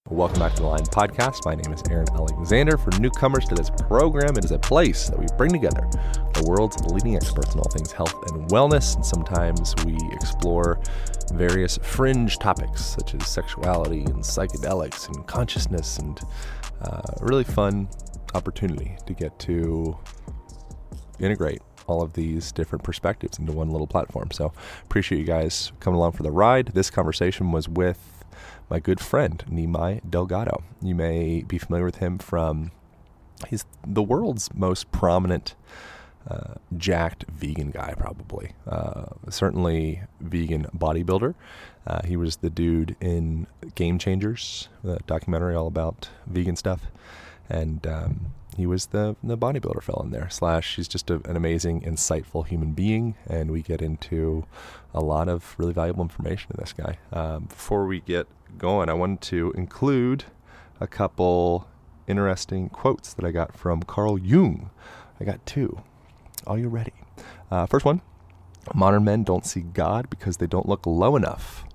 Welcome back to the Line Podcast. My name is Aaron Alexander. For newcomers to this program, it is a place that we bring together the world's leading experts in all things health and wellness, and sometimes we explore various fringe topics such as sexuality and psychedelics and consciousness, and a really fun opportunity to get to integrate all of these different perspectives into one little platform. So appreciate you guys coming along for the ride. This conversation was with my good friend, Nimai Delgado. You may be familiar with him from, he's the world's most prominent jacked vegan guy, probably. Certainly vegan bodybuilder. He was the dude in Game Changers, the documentary all about vegan stuff. And he was the bodybuilder fella in there. / he's just an amazing, insightful human being. And we get into a lot of really valuable information in this guy. Before we get going, I wanted to include a couple interesting quotes that I got from Carl Jung. I got two. Are you ready? First one, modern men don't see God because they don't look low enough.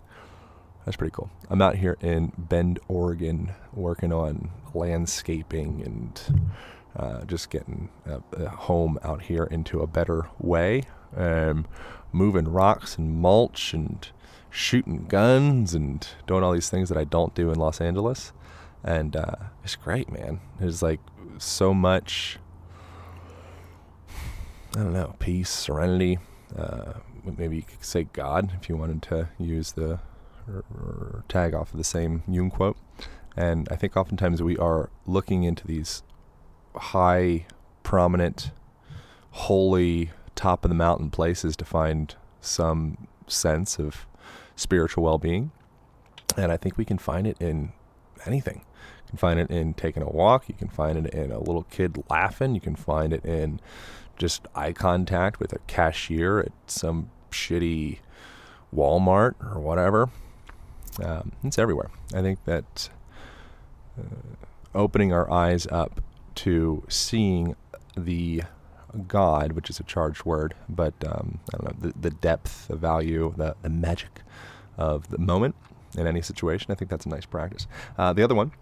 That's pretty cool. I'm out here in Bend, Oregon, working on landscaping and just getting a home out here into a better way. Moving rocks and mulch and shooting guns and doing all these things that I don't do in Los Angeles. And it's great, man. There's like so much, I don't know, peace, serenity. Maybe you could say God if you wanted to use the or tag off of the same Jung quote. And I think oftentimes we are looking into these high, prominent, holy, top of the mountain places to find some sense of spiritual well-being. And I think we can find it in anything. You can find it in taking a walk. You can find it in a little kid laughing. You can find it in just eye contact with a cashier at some shitty Walmart or whatever. It's everywhere. I think that opening our eyes up to seeing the God, which is a charged word, but I don't know, the depth, the value, the magic of the moment in any situation, I think that's a nice practice. The other one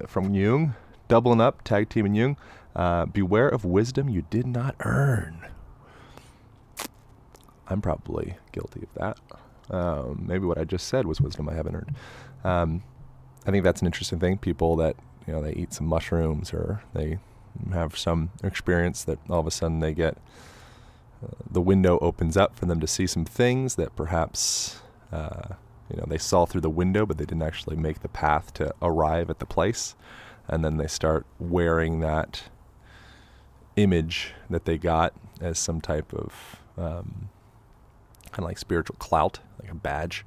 from Jung, doubling up, tag team in Jung, beware of wisdom you did not earn. I'm probably guilty of that. Maybe what I just said was wisdom I haven't earned. I think that's an interesting thing. People that, they eat some mushrooms or they have some experience that all of a sudden they get, the window opens up for them to see some things that perhaps, they saw through the window, but they didn't actually make the path to arrive at the place. And then they start wearing that image that they got as some type of, kind of like spiritual clout, like a badge,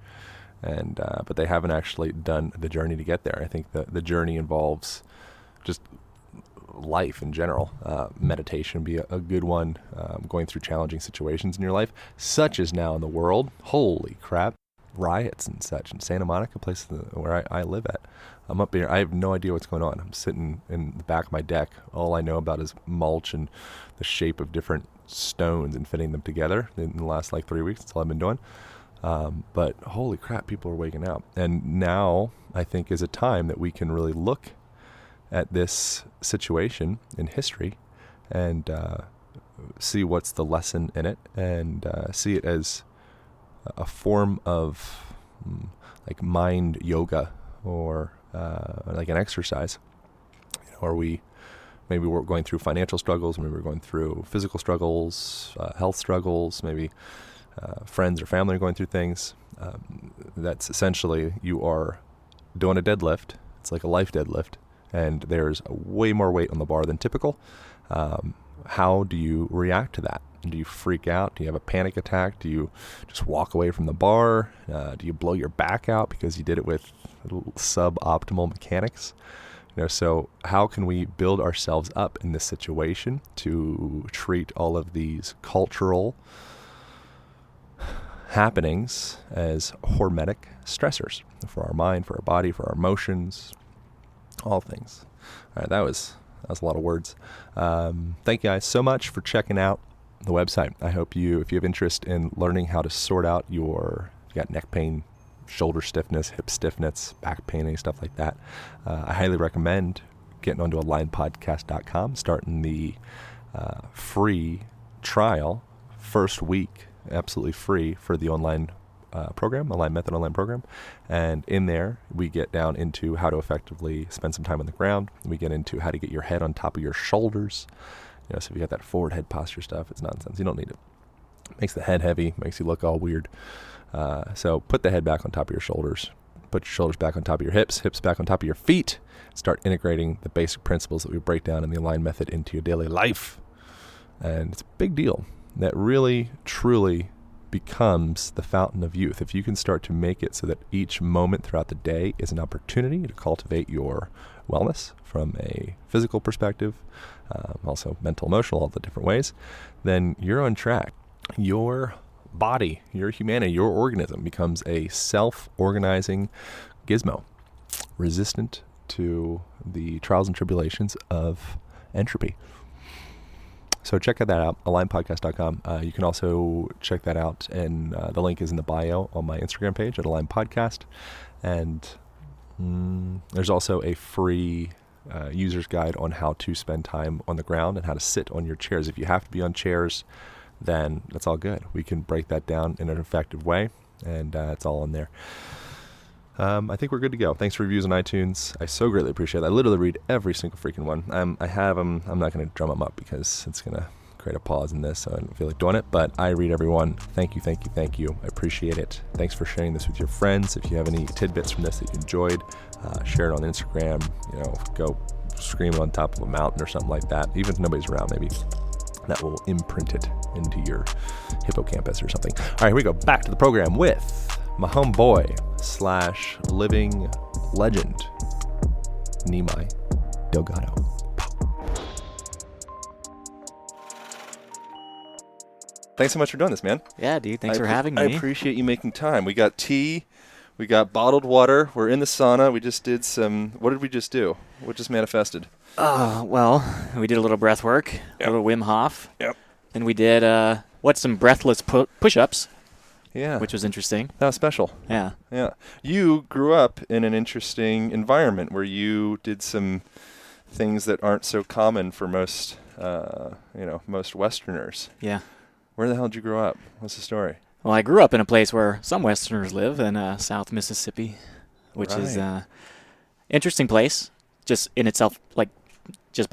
and but they haven't actually done the journey to get there. I think the journey involves just life in general. Meditation would be a good one, going through challenging situations in your life, such as now in the world. Holy crap, riots and such in Santa Monica, place where I live at. I'm up here. I have no idea what's going on. I'm sitting in the back of my deck. All I know about is mulch and the shape of different stones and fitting them together in the last 3 weeks. That's all I've been doing. But holy crap, people are waking up. And now I think is a time that we can really look at this situation in history and see what's the lesson in it, and see it as a form of like mind yoga or like an exercise. Or maybe we're going through financial struggles, maybe we're going through physical struggles, health struggles, maybe friends or family are going through things. That's essentially, you are doing a deadlift. It's like a life deadlift, and there's way more weight on the bar than typical. How do you react to that? Do you freak out? Do you have a panic attack? Do you just walk away from the bar? Do you blow your back out because you did it with suboptimal mechanics? So how can we build ourselves up in this situation to treat all of these cultural happenings as hormetic stressors for our mind, for our body, for our emotions, all things. All right, that was a lot of words. Thank you guys so much for checking out the website. I hope if you have interest in learning how to sort out you got neck pain, shoulder stiffness, hip stiffness, back pain, any stuff like that, I highly recommend getting onto alignpodcast.com, starting the free trial, first week, absolutely free for the online program, Align Method online program. And in there, we get down into how to effectively spend some time on the ground. We get into how to get your head on top of your shoulders. So if you got that forward head posture stuff, it's nonsense. You don't need it. Makes the head heavy, makes you look all weird. So put the head back on top of your shoulders. Put your shoulders back on top of your hips back on top of your feet. Start integrating the basic principles that we break down in the Align Method into your daily life. And it's a big deal. That really, truly becomes the fountain of youth. If you can start to make it so that each moment throughout the day is an opportunity to cultivate your wellness from a physical perspective, also mental, emotional, all the different ways, then you're on track. Your body, your humanity, your organism becomes a self-organizing gizmo, resistant to the trials and tribulations of entropy. So check that out, alignpodcast.com. You can also check that out, and the link is in the bio on my Instagram page at Align Podcast. And there's also a free user's guide on how to spend time on the ground and how to sit on your chairs. If you have to be on chairs, then that's all good. We can break that down in an effective way, and it's all in there. I think we're good to go. Thanks for reviews on iTunes. I so greatly appreciate it. I literally read every single freaking one. I have them. I'm not going to drum them up because it's going to create a pause in this, so I don't feel like doing it, but I read every one. Thank you, thank you, thank you. I appreciate it. Thanks for sharing this with your friends. If you have any tidbits from this that you enjoyed, share it on Instagram. Go scream it on top of a mountain or something like that. Even if nobody's around, maybe that will imprint it into your hippocampus or something. All right, here we go. Back to the program with my homeboy / living legend, Nimai Delgado. Thanks so much for doing this, man. Yeah, dude. Thanks for having me. I appreciate you making time. We got tea. We got bottled water. We're in the sauna. We just did some... What did we just do? What just manifested? Well, we did a little breath work, a little Wim Hof. Yep. And we did, some breathless push-ups. Yeah. Which was interesting. That was special. Yeah. Yeah. You grew up in an interesting environment where you did some things that aren't so common for most Westerners. Yeah. Where the hell did you grow up? What's the story? Well, I grew up in a place where some Westerners live in South Mississippi, which is an interesting place just in itself, just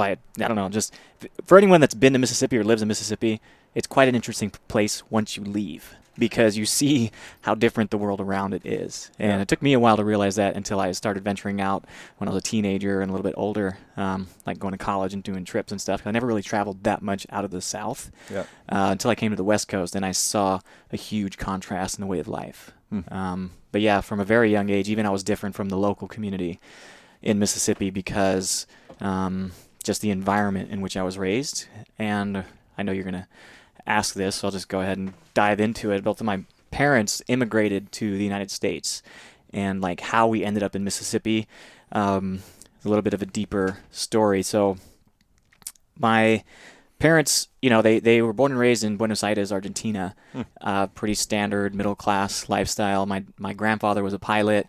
for anyone that's been to Mississippi or lives in Mississippi, it's quite an interesting place once you leave because you see how different the world around it is. And it took me a while to realize that until I started venturing out when I was a teenager and a little bit older, like going to college and doing trips and stuff. I never really traveled that much out of the South until I came to the West Coast, and I saw a huge contrast in the way of life. But yeah, from a very young age, even I was different from the local community in Mississippi because just the environment in which I was raised. And I know you're going to ask this, so I'll just go ahead and dive into it. Both of my parents immigrated to the United States, and how we ended up in Mississippi is a little bit of a deeper story. So my parents, they were born and raised in Buenos Aires, Argentina. Pretty standard middle-class lifestyle. My grandfather was a pilot.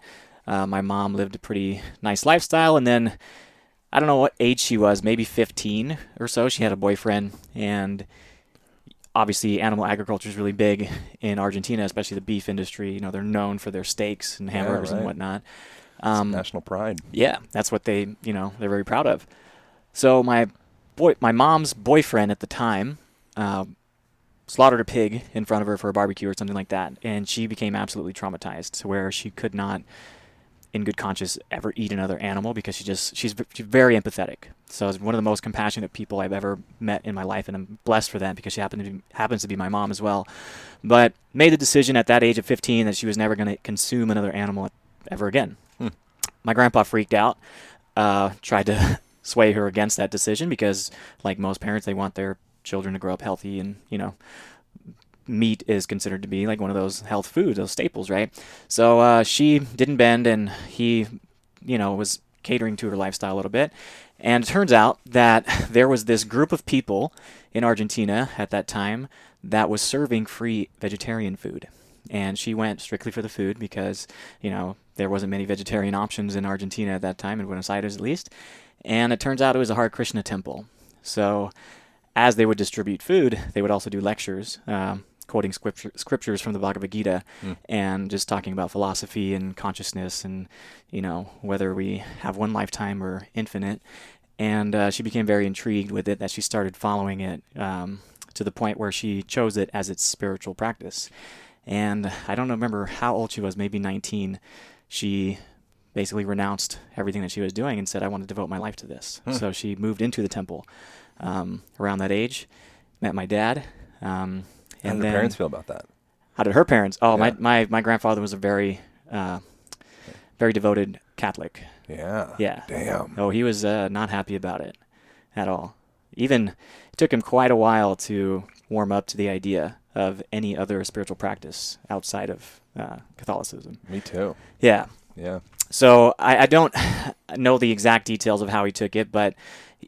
My mom lived a pretty nice lifestyle, and then I don't know what age she was, maybe 15 or so. She had a boyfriend, and obviously animal agriculture is really big in Argentina, especially the beef industry. They're known for their steaks and hamburgers and whatnot. National pride. Yeah, that's what they're very proud of. So my mom's boyfriend at the time slaughtered a pig in front of her for a barbecue or something like that, and she became absolutely traumatized to where she could not, in good conscience, ever eat another animal because she's very empathetic. So it's one of the most compassionate people I've ever met in my life, and I'm blessed for that because she happens to be my mom as well. But made the decision at that age of 15 that she was never going to consume another animal ever again. My grandpa freaked out, tried to sway her against that decision because, like most parents, they want their children to grow up healthy, and meat is considered to be like one of those health foods, those staples, right? So she didn't bend, and he, was catering to her lifestyle a little bit. And it turns out that there was this group of people in Argentina at that time that was serving free vegetarian food. and she went strictly for the food because, there wasn't many vegetarian options in Argentina at that time, in Buenos Aires at least. And it turns out it was a Hare Krishna temple. So as they would distribute food, they would also do lectures, quoting scriptures from the Bhagavad Gita, and just talking about philosophy and consciousness and, whether we have one lifetime or infinite. And she became very intrigued with it, that she started following it to the point where she chose it as its spiritual practice. And I don't remember how old she was, maybe 19. She basically renounced everything that she was doing and said, I want to devote my life to this. So she moved into the temple around that age, met my dad. How did her parents feel about that? How did her parents? Oh, Yeah. my grandfather was a very, very devoted Catholic. Yeah. Yeah. Damn. Oh, he was not happy about it at all. Even it took him quite a while to warm up to the idea of any other spiritual practice outside of Catholicism. Me too. Yeah. Yeah. So I don't know the exact details of how he took it, but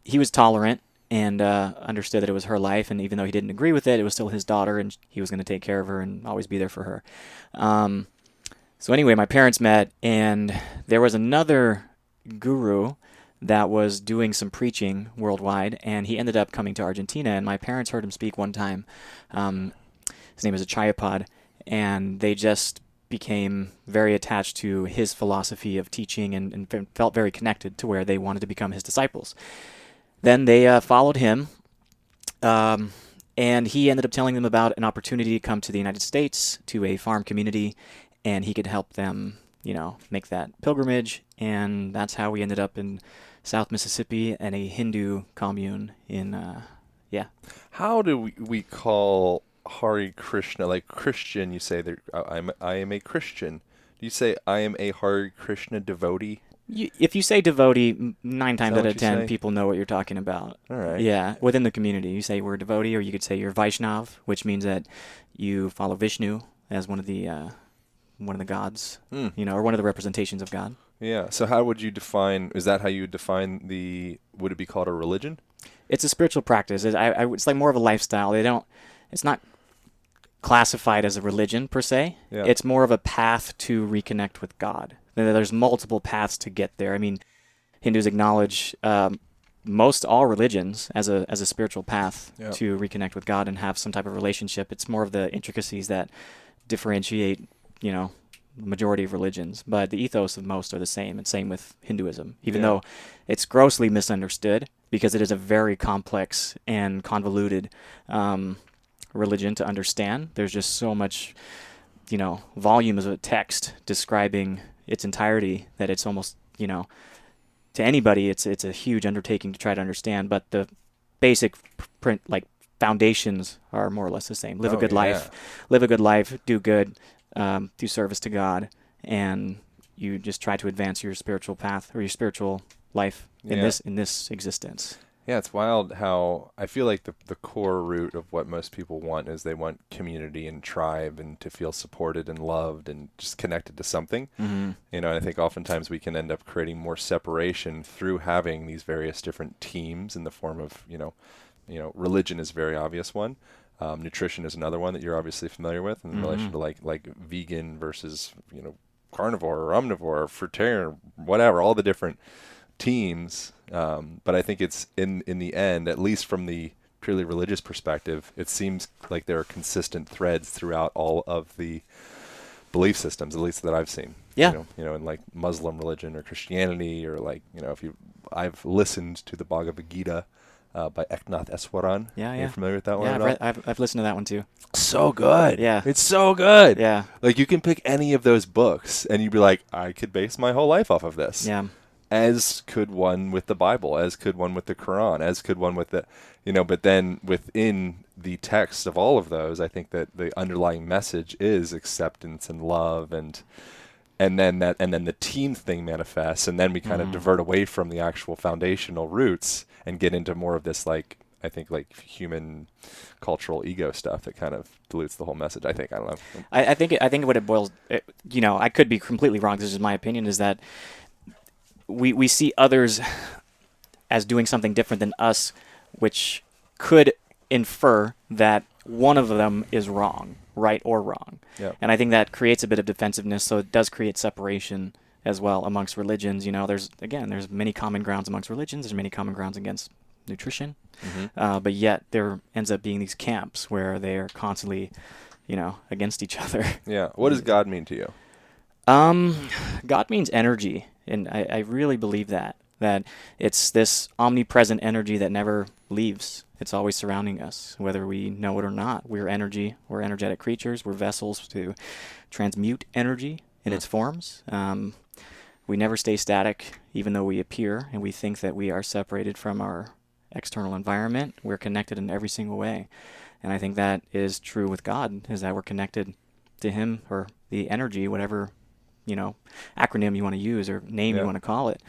he was tolerant and understood that it was her life, and even though he didn't agree with it, it was still his daughter, and he was going to take care of her and always be there for her. So anyway, my parents met, and there was another guru that was doing some preaching worldwide, and he ended up coming to Argentina, and my parents heard him speak one time. His name is Achayapad, and they just became very attached to his philosophy of teaching and felt very connected to where they wanted to become his disciples. Then they followed him, and he ended up telling them about an opportunity to come to the United States, to a farm community, and he could help them, make that pilgrimage, and that's how we ended up in South Mississippi and a Hindu commune in, How do we call Hare Krishna, like Christian? You say that I am a Christian. Do you say I am a Hare Krishna devotee? If you say devotee, 9 times that out what of you 10 say? people know what you're talking about. All right. Yeah, within the community. You say we're a devotee, or you could say you're Vaishnav, which means that you follow Vishnu as one of the gods, or one of the representations of God. Yeah. So how would you define? Is that how you would define would it be called a religion? It's a spiritual practice. It's like more of a lifestyle. It's not classified as a religion per se. Yeah. It's more of a path to reconnect with God. There's multiple paths to get there. I mean, Hindus acknowledge most all religions as a spiritual path to reconnect with God and have some type of relationship. It's more of the intricacies that differentiate, the majority of religions. But the ethos of most are the same, and same with Hinduism, even though it's grossly misunderstood because it is a very complex and convoluted religion to understand. There's just so much, volume of a text describing its entirety that it's almost, to anybody, it's a huge undertaking to try to understand. But the basic foundations are more or less the same. Live a good life, do good, do service to God, and you just try to advance your spiritual path or your spiritual life in this existence. Yeah, it's wild how I feel like the core root of what most people want is they want community and tribe and to feel supported and loved and just connected to something. Mm-hmm. And I think oftentimes we can end up creating more separation through having these various different teams in the form of, religion is a very obvious one. Nutrition is another one that you're obviously familiar with in relation to like vegan versus, carnivore or omnivore or fruitarian, whatever, all the different teams. But I think it's in the end, at least from the purely religious perspective, it seems like there are consistent threads throughout all of the belief systems, at least that I've seen. Yeah. In like Muslim religion or Christianity or like, I've listened to the Bhagavad Gita by Eknath Eswaran. Yeah, Are you familiar with that one? Yeah, at all? I've listened to that one too. So good. Yeah. It's so good. Yeah. Like you can pick any of those books and you'd be like, I could base my whole life off of this. Yeah. As could one with the Bible, as could one with the Quran, as could one with the, but then within the text of all of those, I think that the underlying message is acceptance and love and then the team thing manifests, and then we kind of divert away from the actual foundational roots and get into more of this I think human cultural ego stuff that kind of dilutes the whole message. I don't know. I think what it boils, I could be completely wrong. This is my opinion. Is that we see others as doing something different than us, which could infer that one of them is wrong, right or wrong. Yeah. And I think that creates a bit of defensiveness, so it does create separation as well amongst religions. There's many common grounds amongst religions. There's many common grounds against nutrition. But yet there ends up being these camps where they are constantly, against each other. Yeah. What does God mean to you? God means energy, and I really believe that it's this omnipresent energy that never leaves. It's always surrounding us, whether we know it or not. We're energy. We're energetic creatures. We're vessels to transmute energy in its forms. We never stay static, even though we appear, and we think that we are separated from our external environment. We're connected in every single way. And I think that is true with God, is that we're connected to Him, or the energy, whatever, acronym you want to use or name you want to call it.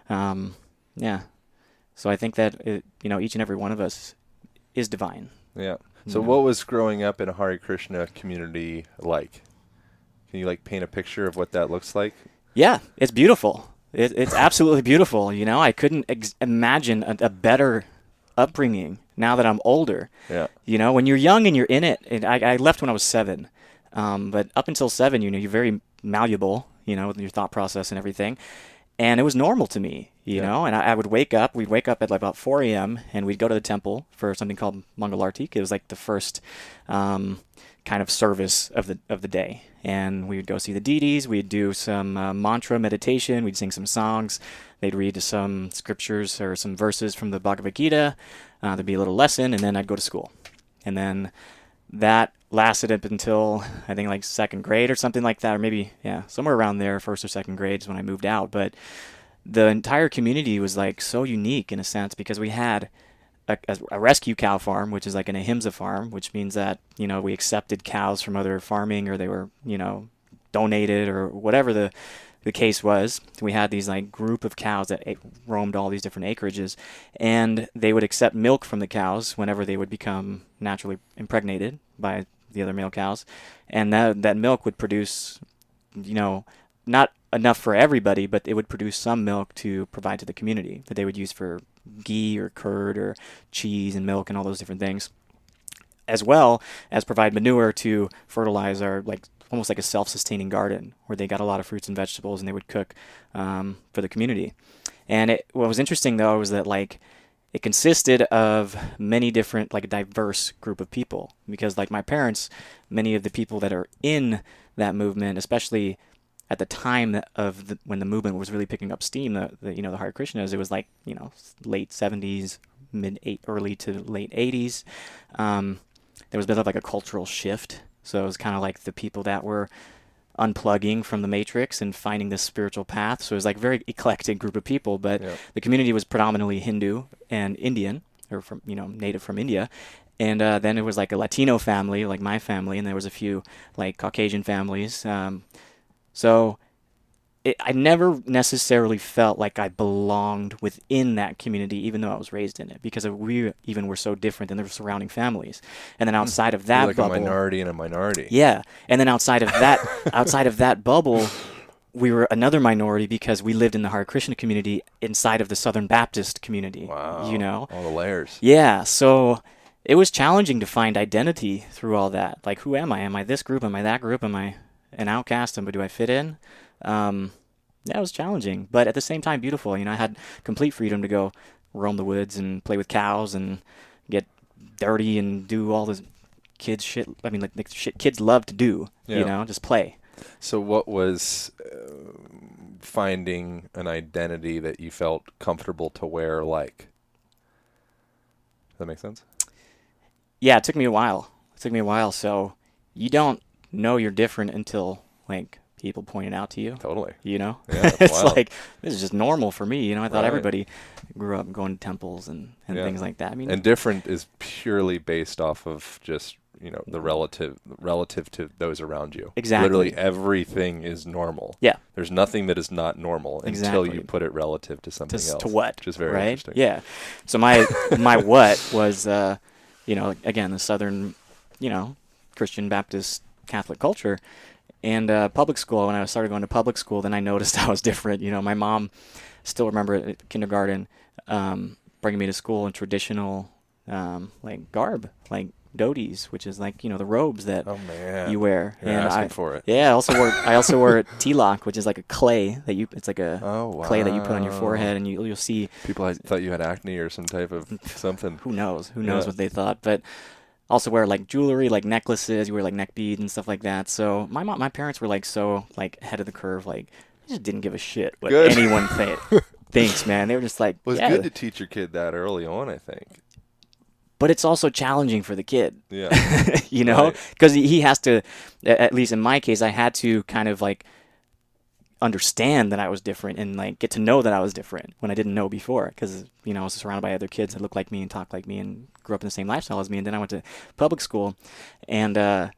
So I think that, each and every one of us is divine. Yeah. So what was growing up in a Hare Krishna community like? Can you paint a picture of what that looks like? Yeah, it's beautiful. It's absolutely beautiful. I couldn't imagine a better upbringing now that I'm older. Yeah. When you're young and you're in it, and I left when I was 7. But up until 7, you're very malleable, with your thought process and everything. And it was normal to me, and I would wake up. We'd wake up at about 4 a.m. and we'd go to the temple for something called Mangalartik. It was the first kind of service of the day. And we would go see the deities. We'd do some mantra meditation. We'd sing some songs. They'd read some scriptures or some verses from the Bhagavad Gita. There'd be a little lesson, and then I'd go to school. And then that lasted up until, I think, second grade or something like that, or maybe, somewhere around there, first or second grades when I moved out. But the entire community was so unique in a sense, because we had a rescue cow farm, which is an ahimsa farm, which means that, we accepted cows from other farming, or they were, donated, or whatever the case was. We had these group of cows that roamed all these different acreages, and they would accept milk from the cows whenever they would become naturally impregnated by the other male cows, and that milk would produce, not enough for everybody, but it would produce some milk to provide to the community that they would use for ghee or curd or cheese and milk and all those different things, as well as provide manure to fertilize our almost like a self-sustaining garden, where they got a lot of fruits and vegetables, and they would cook for the community. And what was interesting, though, was that it consisted of many different, a diverse group of people, because my parents, many of the people that are in that movement, especially at the time when the movement was really picking up steam, the Hare Krishnas, it was late 70s, early to late 80s. There was a bit of a cultural shift. So it was kind of the people that were unplugging from the matrix and finding this spiritual path. So it was very eclectic group of people, but the community was predominantly Hindu and Indian, or from, native from India. And then it was a Latino family, like my family, and there was a few Caucasian families. So I never necessarily felt like I belonged within that community, even though I was raised in it, because we even were so different than the surrounding families. And then outside of that bubble, a minority and a minority. Yeah, and then outside of that bubble, we were another minority, because we lived in the Hare Krishna community inside of the Southern Baptist community. Wow, all the layers. Yeah, so it was challenging to find identity through all that. Who am I? Am I this group? Am I that group? Am I an outcast? But do I fit in? It was challenging, but at the same time beautiful. I had complete freedom to go roam the woods and play with cows and get dirty and do all this kids shit. I mean, shit kids love to do. Just play. So what was finding an identity that you felt comfortable to wear like? Does that make sense? Yeah, it took me a while. So you don't know you're different until people point it out to you. Totally. Yeah, it's wild. This is just normal for me. I thought everybody grew up going to temples and things like that. I mean, and different is purely based off of just the relative to those around you. Exactly. Literally everything is normal. Yeah. There's nothing that is not normal until you put it relative to something else. To what? Which is very interesting. Yeah. So my what was again the Southern Christian Baptist Catholic culture. And public school, when I started going to public school, then I noticed I was different. My mom, still remember at kindergarten, bringing me to school in traditional garb, dhotis, which is like, the robes that Oh man, you wear. you're And asking for it. yeah, I also wore tilak, which is like a clay it's like a Oh wow. clay that you put on your forehead, and you'll see. People thought you had acne or some type of something. Who knows what they thought, but also wear like jewelry, like necklaces. You wear like neck beads and stuff like that. So my parents were like so like ahead of the curve. Like they just didn't give a shit what Good. anyone thinks, man. They were just like, Well, it's yeah. good to teach your kid that early on, I think. But it's also challenging for the kid. Yeah. Because he has to, at least in my case, I had to kind of like understand that I was different and like get to know that I was different when I didn't know before, because I was surrounded by other kids that looked like me and talked like me and grew up in the same lifestyle as me. And then I went to public school, and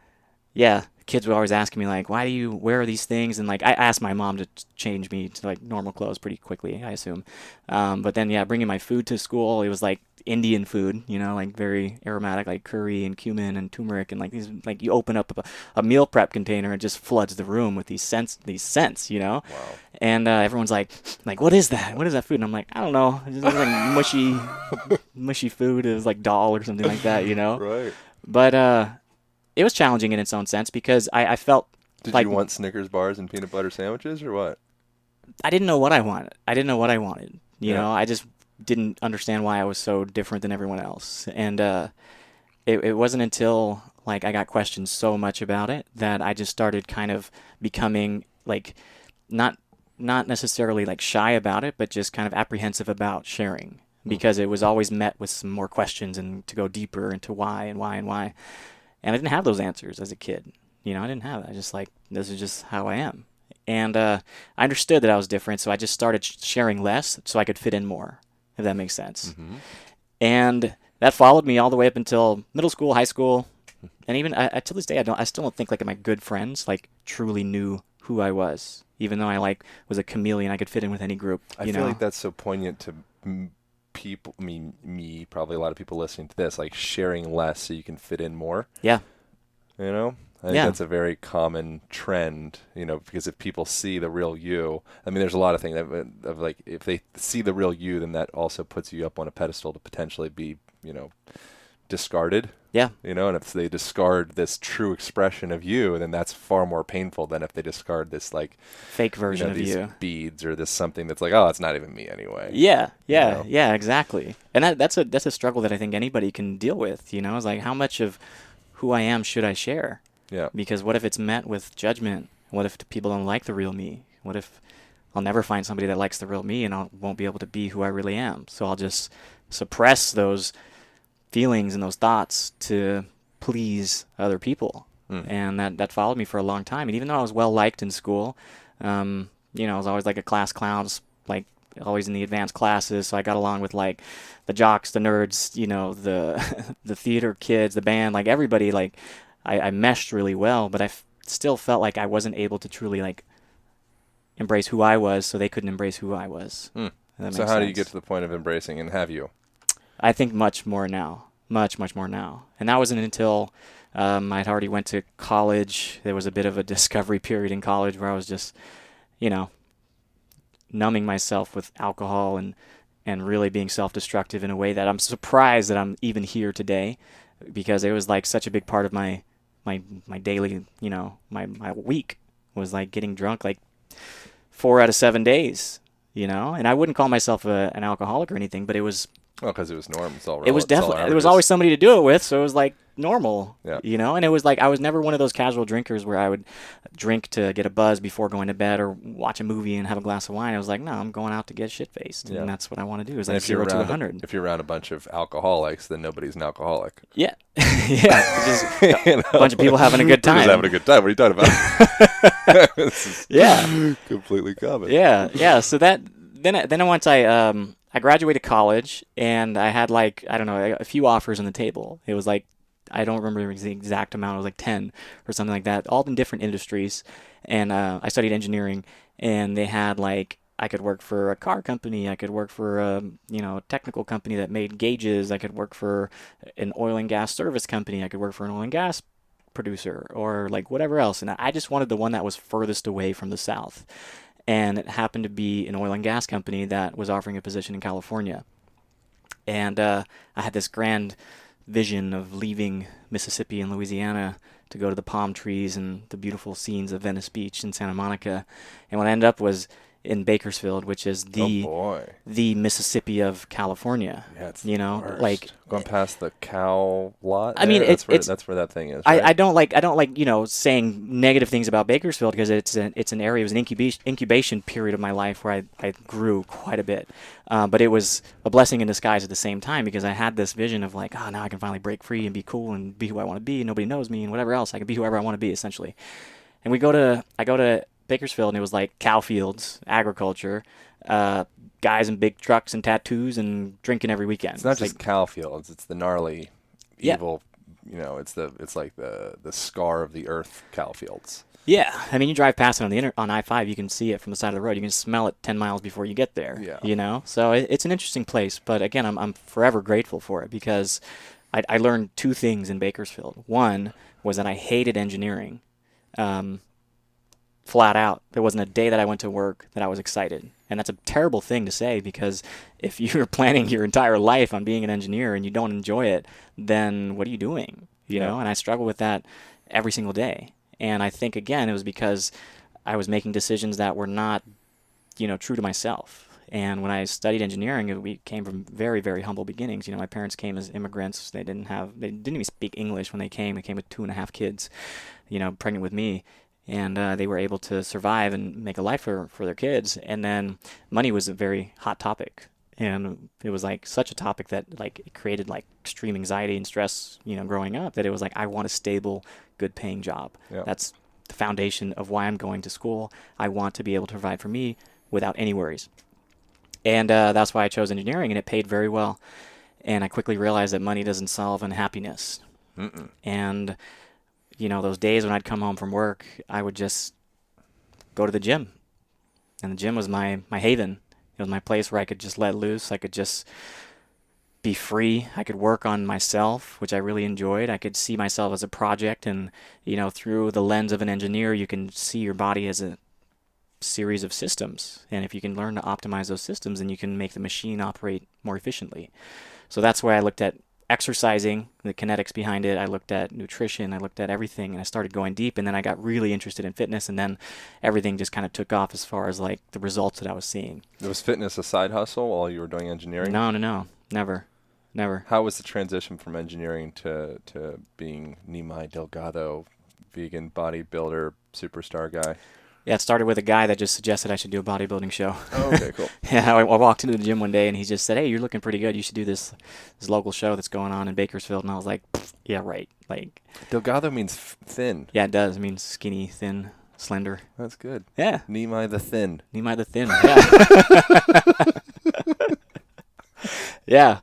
kids would always ask me like, why do you wear these things? And like I asked my mom to change me to like normal clothes pretty quickly, I assume. But then bringing my food to school, it was like Indian food, like very aromatic, like curry and cumin and turmeric, and like these, like you open up a meal prep container and it just floods the room with these scents. Wow. And everyone's like, what is that? What is that food? And I'm like, I don't know. It's just like mushy food. It was like dal or something like that, Right. But it was challenging in its own sense, because I felt Did like you want Snickers bars and peanut butter sandwiches or what? I didn't know what I wanted. You Yeah. know, I just didn't understand why I was so different than everyone else. And it wasn't until like I got questioned so much about it that I just started kind of becoming like not necessarily like shy about it, but just kind of apprehensive about sharing, because it was always met with some more questions and to go deeper into why and why and why. And I didn't have those answers as a kid. I didn't have it. I just like, this is just how I am. And I understood that I was different, so I just started sharing less so I could fit in more, if that makes sense. Mm-hmm. And that followed me all the way up until middle school, high school, and even to this day, I still don't think like my good friends like truly knew who I was, even though I like was a chameleon. I could fit in with any group. I feel like that's so poignant to people. I mean, me, probably a lot of people listening to this, like sharing less so you can fit in more. Yeah. I think that's a very common trend, because if people see the real you, I mean, there's a lot of things of like, if they see the real you, then that also puts you up on a pedestal to potentially be, discarded. Yeah. And if they discard this true expression of you, then that's far more painful than if they discard this like fake version of these you, beads or this something that's like, oh, it's not even me anyway. Yeah, exactly. And that's a struggle that I think anybody can deal with. It's like, how much of who I am should I share? Yeah. Because what if it's met with judgment? What if people don't like the real me? What if I'll never find somebody that likes the real me, and I won't be able to be who I really am? So I'll just suppress those feelings and those thoughts to please other people. And that followed me for a long time. And even though I was well liked in school, I was always like a class clown, like always in the advanced classes. So I got along with like the jocks, the nerds, the the theater kids, the band, like everybody. Like I meshed really well, but I still felt like I wasn't able to truly like embrace who I was, so they couldn't embrace who I was. So how do you get to the point of embracing, and have you? I think much more now. Much more now. And that wasn't until I'd already went to college. There was a bit of a discovery period in college where I was just, numbing myself with alcohol and really being self-destructive in a way that I'm surprised that I'm even here today, because it was like such a big part of my daily, my week was like getting drunk like 4 out of 7 days, and I wouldn't call myself an alcoholic or anything, but it was. Well, because it was normal. It was definitely. There was always somebody to do it with, so it was like normal. Yeah. And it was like I was never one of those casual drinkers where I would drink to get a buzz before going to bed or watch a movie and have a glass of wine. I was like, no, I'm going out to get shit faced, and that's what I want to do. Is like 0 to 100. If you're around a bunch of alcoholics, then nobody's an alcoholic. Yeah, yeah. Just a bunch of people having a good time. Just having a good time. What are you talking about? This is completely common. Yeah. So then once I graduated college, and I had like, I don't know, a few offers on the table. It was like, I don't remember the exact amount. It was like 10 or something like that, all in different industries. And I studied engineering, and they had like, I could work for a car company. I could work for a technical company that made gauges. I could work for an oil and gas service company. I could work for an oil and gas producer, or like whatever else. And I just wanted the one that was furthest away from the South. And it happened to be an oil and gas company that was offering a position in California. And I had this grand vision of leaving Mississippi and Louisiana to go to the palm trees and the beautiful scenes of Venice Beach and Santa Monica. And what I ended up was in Bakersfield, which is the Mississippi of California. Yeah, it's worst. Like going past the cow lot. I mean, that's where that thing is. Right? I don't like saying negative things about Bakersfield, because it's an area. It was an incubation period of my life where I grew quite a bit, but it was a blessing in disguise at the same time, because I had this vision of like, now I can finally break free and be cool and be who I want to be, and nobody knows me and whatever else. I can be whoever I want to be, essentially. And I go to Bakersfield, and it was like cow fields, agriculture, guys in big trucks and tattoos and drinking every weekend. It's not just cow fields; it's the gnarly, evil. It's like the scar of the earth cow fields. Yeah, I mean, you drive past it on I-5, you can see it from the side of the road. You can smell it 10 miles before you get there. Yeah. So it's an interesting place. But again, I'm forever grateful for it, because I learned two things in Bakersfield. One was that I hated engineering. Flat out. There wasn't a day that I went to work that I was excited. And that's a terrible thing to say, because if you're planning your entire life on being an engineer and you don't enjoy it, then what are you doing? You know? And I struggle with that every single day. And I think, again, it was because I was making decisions that were not, true to myself. And when I studied engineering, we came from very, very humble beginnings. My parents came as immigrants. They didn't even speak English when they came. They came with 2.5 kids, pregnant with me. And they were able to survive and make a life for their kids. And then money was a very hot topic. And it was like such a topic that like it created like extreme anxiety and stress, growing up, that it was like, I want a stable, good paying job. Yeah. That's the foundation of why I'm going to school. I want to be able to provide for me without any worries. And that's why I chose engineering, and it paid very well. And I quickly realized that money doesn't solve unhappiness. Mm-mm. And those days when I'd come home from work, I would just go to the gym. And the gym was my haven. It was my place where I could just let loose. I could just be free. I could work on myself, which I really enjoyed. I could see myself as a project. And, through the lens of an engineer, you can see your body as a series of systems. And if you can learn to optimize those systems, then you can make the machine operate more efficiently. So that's why I looked at exercising, the kinetics behind it. I looked at nutrition. I looked at everything, and I started going deep. And then I got really interested in fitness, and then everything just kind of took off as far as like the results that I was seeing. Was fitness a side hustle while you were doing engineering? No, never. How was the transition from engineering to being Nimai Delgado, vegan bodybuilder, superstar guy? Yeah, it started with a guy that just suggested I should do a bodybuilding show. Oh, okay, cool. Yeah, I walked into the gym one day, and he just said, "Hey, you're looking pretty good. You should do this local show that's going on in Bakersfield." And I was like, "Yeah, right." Like, Delgado means thin. Yeah, it does. It means skinny, thin, slender. That's good. Yeah. Nimai the Thin. Nimai the Thin. Yeah. Yeah.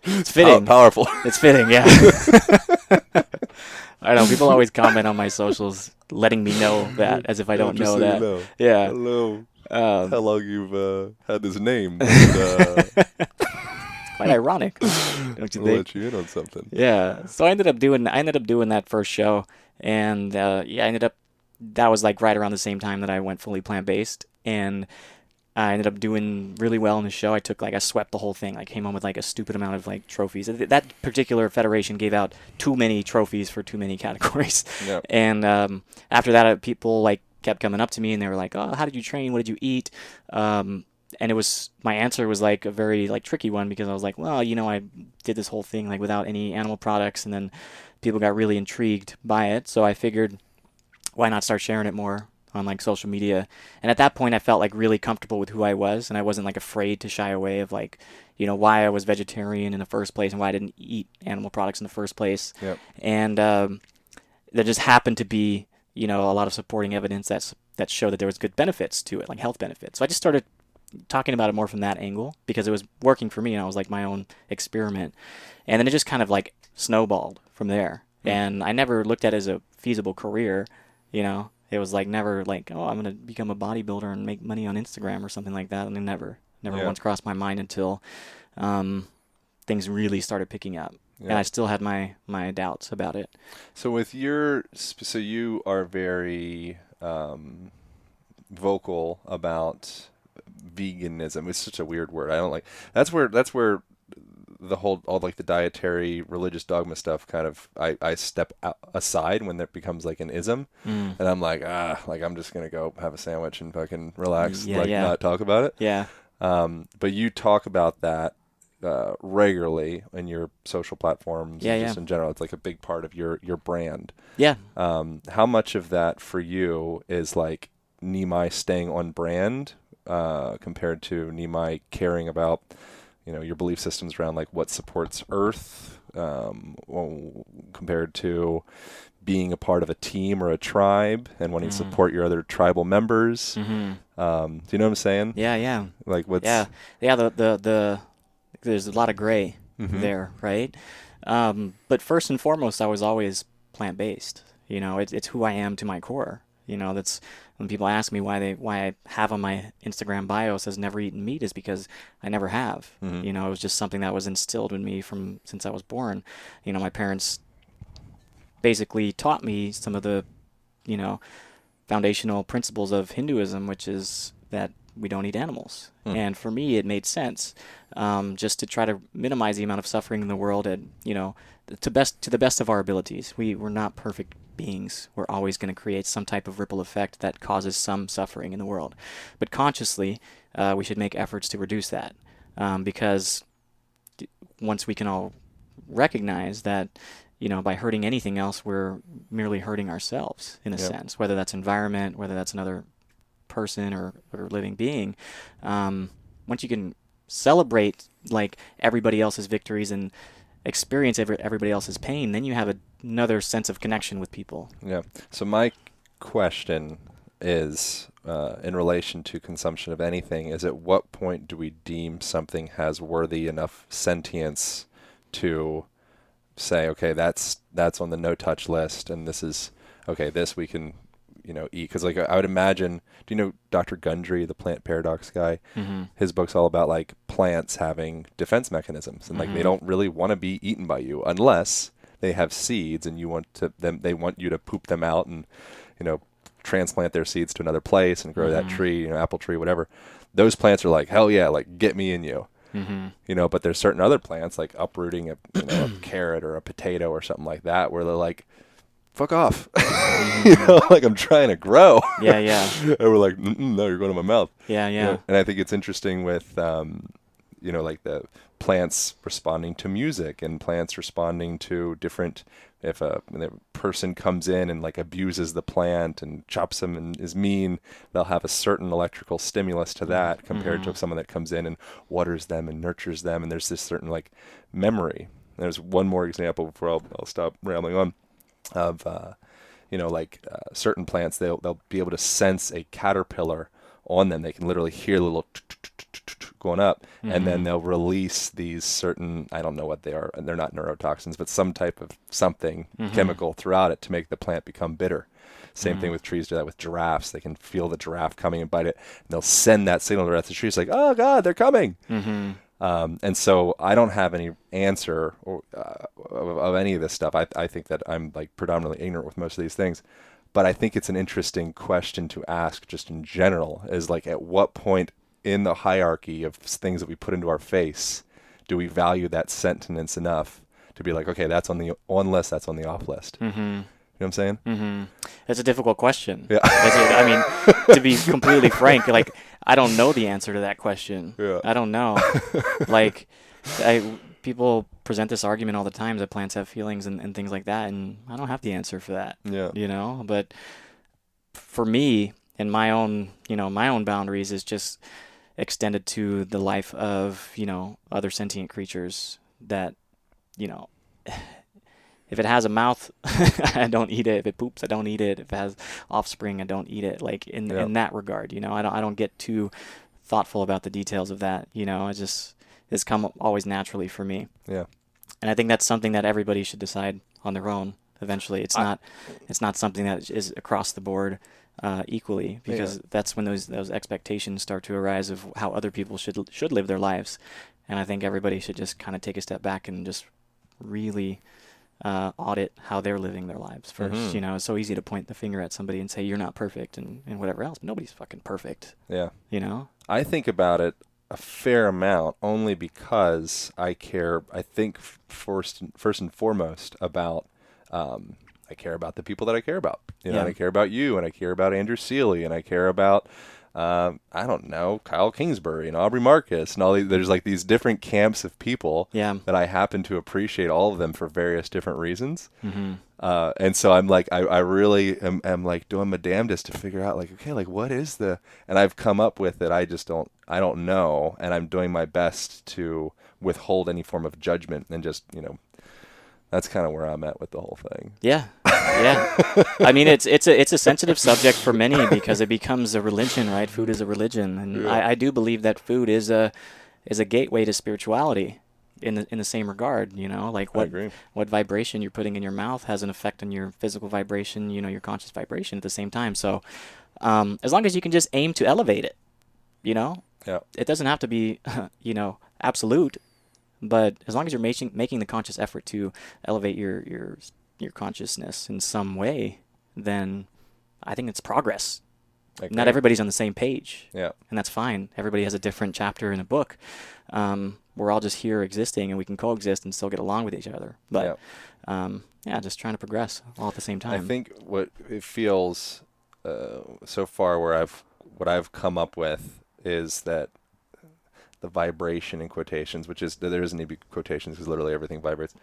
It's fitting. Powerful. It's fitting. Yeah. I know people always comment on my socials, letting me know that, as if I don't know that. Yeah. Hello. How long you've had this name? Quite ironic, don't you think? Let you in on something. Yeah. So I ended up doing that first show, and that was like right around the same time that I went fully plant-based, and I ended up doing really well in the show. I swept the whole thing. I came home with like a stupid amount of like trophies. That particular federation gave out too many trophies for too many categories. Yep. And after that, people like kept coming up to me, and they were like, "Oh, how did you train? What did you eat?" And my answer was like a very like tricky one, because I was like, well, I did this whole thing like without any animal products, and then people got really intrigued by it. So I figured, why not start sharing it more on like social media? And at that point, I felt like really comfortable with who I was, and I wasn't like afraid to shy away of like, why I was vegetarian in the first place and why I didn't eat animal products in the first place. Yep. And there just happened to be, a lot of supporting evidence that showed that there was good benefits to it, like health benefits. So I just started talking about it more from that angle, because it was working for me, and I was like my own experiment. And then it just kind of like snowballed from there. Mm. And I never looked at it as a feasible career, It was like never like, oh, I'm going to become a bodybuilder and make money on Instagram or something like that. And it never once crossed my mind until things really started picking up. Yeah. And I still had my doubts about it. So so you are very vocal about veganism. It's such a weird word. I don't like. That's where all like the dietary religious dogma stuff kind of, I step aside when that becomes like an ism, and I'm like, like I'm just gonna go have a sandwich and fucking relax, not talk about it. Yeah. But you talk about that regularly in your social platforms, and just in general. It's like a big part of your brand. Yeah. How much of that for you is like Nimai staying on brand compared to Nimai caring about, your belief systems around like what supports Earth, compared to being a part of a team or a tribe and wanting to support your other tribal members? Do you know what I'm saying? Yeah. Like what's... Yeah. The there's a lot of gray there, right? But first and foremost, I was always plant-based. It's who I am to my core. That's when people ask me why I have on my Instagram bio says never eaten meat, is because I never have. It was just something that was instilled in me since I was born. My parents basically taught me some of the, foundational principles of Hinduism, which is that we don't eat animals. And for me, it made sense, just to try to minimize the amount of suffering in the world, and to the best of our abilities. We're not perfect beings. We're always going to create some type of ripple effect that causes some suffering in the world. But consciously, we should make efforts to reduce that, because once we can all recognize that, by hurting anything else, we're merely hurting ourselves in a sense, whether that's environment, whether that's another person or living being. Once you can celebrate like everybody else's victories and experience everybody else's pain, then you have another sense of connection with people. Yeah. So my question is, in relation to consumption of anything, is at what point do we deem something has worthy enough sentience to say, okay, that's on the no-touch list, and this is, okay, this we can, eat? Because like I would imagine, do you know Dr. Gundry, the plant paradox guy? His book's all about like plants having defense mechanisms, and like they don't really want to be eaten by you unless they have seeds, and they want you to poop them out and transplant their seeds to another place and grow that tree, apple tree, whatever. Those plants are like, hell yeah, like get me in you. But there's certain other plants like uprooting a carrot or a potato or something like that, where they're like, fuck off. Like I'm trying to grow. Yeah. And we're like, no, you're going to my mouth. Yeah. And I think it's interesting with, like the plants responding to music and plants responding to different, if a person comes in and like abuses the plant and chops them and is mean, they'll have a certain electrical stimulus to that compared to someone that comes in and waters them and nurtures them. And there's this certain like memory. There's one more example before I'll stop rambling on, of certain plants, they'll be able to sense a caterpillar on them. They can literally hear the little going up, and then they'll release these certain, I don't know what they are, and they're not neurotoxins, but some type of something chemical throughout it to make the plant become bitter. Same thing with trees do that with giraffes. They can feel the giraffe coming and bite it, and they'll send that signal to the rest of the tree. It's like, oh God, they're coming. And so I don't have any answer of any of this stuff. I think that I'm like predominantly ignorant with most of these things, but I think it's an interesting question to ask just in general, is like, at what point in the hierarchy of things that we put into our face do we value that sentience enough to be like, okay, that's on the on list, that's on the off list. You know what I'm saying? It's a difficult question. Yeah. I mean, to be completely frank, like, I don't know the answer to that question. Yeah. I don't know. Like, people present this argument all the time that plants have feelings and things like that, and I don't have the answer for that. Yeah. But for me, and my own boundaries is just extended to the life of, other sentient creatures that, if it has a mouth, I don't eat it. If it poops, I don't eat it. If it has offspring, I don't eat it. Like in that regard, I don't get too thoughtful about the details of that. It's come always naturally for me. Yeah. And I think that's something that everybody should decide on their own eventually. It's not something that is across the board equally, because that's when those expectations start to arise of how other people should live their lives. And I think everybody should just kind of take a step back and just really audit how they're living their lives first. It's so easy to point the finger at somebody and say you're not perfect and whatever else, but nobody's fucking perfect. Yeah. I think about it a fair amount, only because I care, I think, first and foremost about, I care about the people that I care about. You know, Yeah. and I care about you, and I care about Andrew Seeley, and I care about, I don't know, Kyle Kingsbury and Aubrey Marcus, and all these, there's like these different camps of people Yeah. that I happen to appreciate all of them for various different reasons. Mm-hmm. And so I'm like, I really am like doing my damnedest to figure out like, okay, like what is and I've come up with it. I don't know. And I'm doing my best to withhold any form of judgment and just, that's kind of where I'm at with the whole thing. Yeah. Yeah. I mean, it's a sensitive subject for many because it becomes a religion, right? Food is a religion. And Yeah. I do believe that food is a gateway to spirituality in the same regard, like I agree. what vibration you're putting in your mouth has an effect on your physical vibration, your conscious vibration at the same time. So, as long as you can just aim to elevate it, Yeah. it doesn't have to be, absolute, but as long as you're making the conscious effort to elevate your consciousness in some way, then I think it's progress. Not everybody's on the same page. Yeah. And that's fine. Everybody has a different chapter in a book. We're all just here existing, and we can coexist and still get along with each other. But, just trying to progress all at the same time. I think what it feels so far what I've come up with is that the vibration in quotations, which is, there isn't any quotations because literally everything vibrates,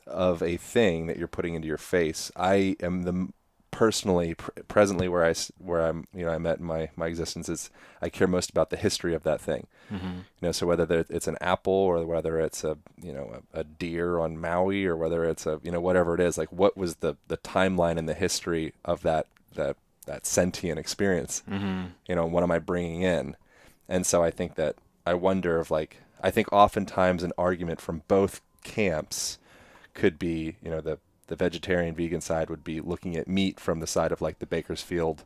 of a thing that you're putting into your face. I am presently where I'm, I'm at in my existence is I care most about the history of that thing. Mm-hmm. So whether it's an apple or whether it's a deer on Maui or whether it's whatever it is, like what was the timeline and the history of that sentient experience? Mm-hmm. What am I bringing in? And so I think that I wonder if I think oftentimes an argument from both camps could be, the vegetarian vegan side would be looking at meat from the side of like the Bakersfield,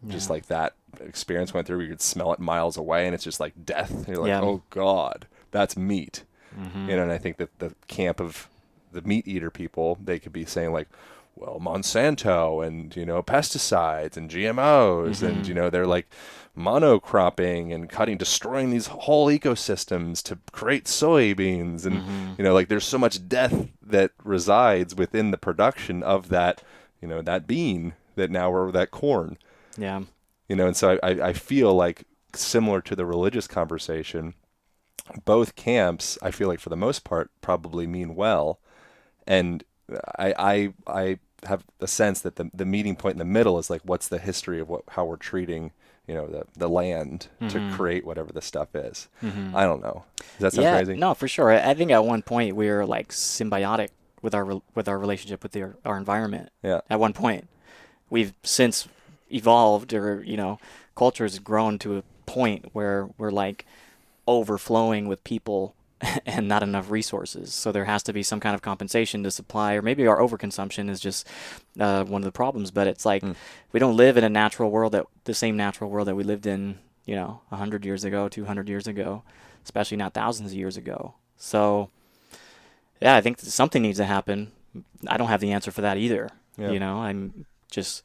just like that experience went through. You could smell it miles away and it's just like death. And you're like, oh God, that's meat. Mm-hmm. And I think that the camp of the meat eater people, they could be saying like, well, Monsanto and, pesticides and GMOs Mm-hmm. and, they're like monocropping and destroying these whole ecosystems to create soybeans. And, Mm-hmm. like there's so much death that resides within the production of that, that bean that corn. Yeah. And so I feel like similar to the religious conversation, both camps, I feel like for the most part, probably mean well. And I have a sense that the meeting point in the middle is like, what's the history of how we're treating, the land to create whatever the stuff is. Mm-hmm. I don't know. Does that sound crazy? No, for sure. I think at one point we were like symbiotic with our relationship with our environment. Yeah. At one point, we've since evolved, or culture has grown to a point where we're like overflowing with people and not enough resources. So there has to be some kind of compensation to supply, or maybe our overconsumption is just one of the problems. But it's like we don't live in the same natural world that we lived in, 100 years ago, 200 years ago, especially not thousands of years ago. So, yeah, I think something needs to happen. I don't have the answer for that either. Yeah. I'm just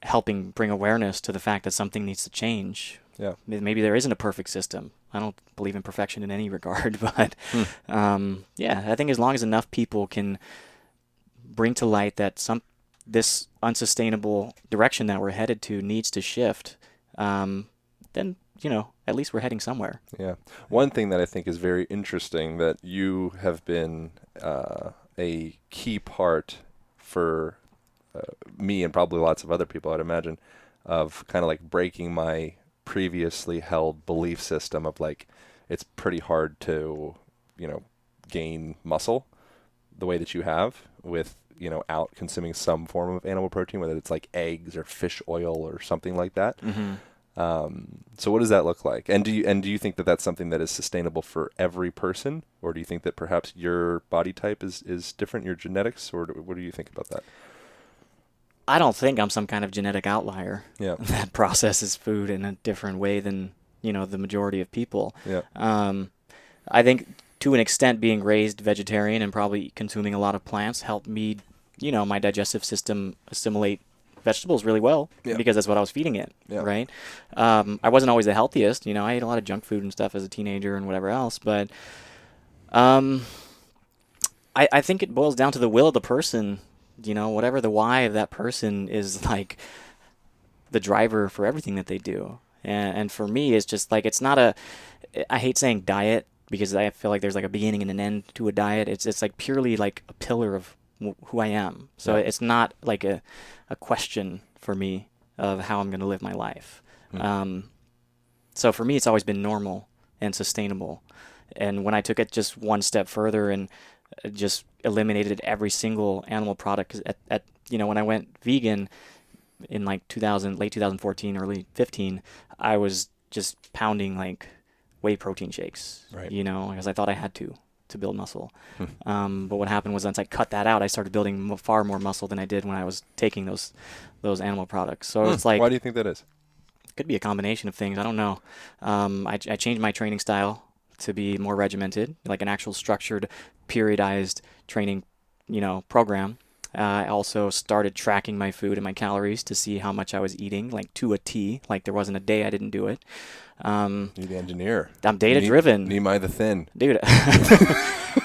helping bring awareness to the fact that something needs to change. Yeah. Maybe there isn't a perfect system. I don't believe in perfection in any regard, but I think as long as enough people can bring to light that this unsustainable direction that we're headed to needs to shift, then at least we're heading somewhere. Yeah. One thing that I think is very interesting that you have been a key part for me and probably lots of other people, I'd imagine, of kind of like breaking my previously held belief system of like it's pretty hard to gain muscle the way that you have with out consuming some form of animal protein, whether it's like eggs or fish oil or something like that. So what does that look like, and do you think that that's something that is sustainable for every person, or do you think that perhaps your body type is different, your genetics, or what do you think about that? I don't think I'm some kind of genetic outlier that processes food in a different way than, the majority of people. Yeah. I think to an extent being raised vegetarian and probably consuming a lot of plants helped me, my digestive system assimilate vegetables really well because that's what I was feeding it, right? I wasn't always the healthiest. You know, I ate a lot of junk food and stuff as a teenager and whatever else. But I think it boils down to the will of the person. You know, whatever the why of that person is, like the driver for everything that they do. And for me, it's just like, it's not a, I hate saying diet because I feel like there's like a beginning and an end to a diet. It's like purely like a pillar of who I am. So it's not like a question for me of how I'm going to live my life. So for me, it's always been normal and sustainable. And when I took it just one step further and just eliminated every single animal product, 'cause at you know, when I went vegan in like late 2014, early 15, I was just pounding like whey protein shakes, you know, because I thought I had to build muscle. But what happened was once I cut that out, I started building far more muscle than I did when I was taking those animal products. So it's like, why do you think that is? Could be a combination of things. I don't know. I changed my training style to be more regimented, like an actual structured, periodized training, you know, program. I also started tracking my food and my calories to see how much I was eating, like to a T. Like there wasn't a day I didn't do it. You're the engineer. I'm data driven. Nimai the Thin. Dude,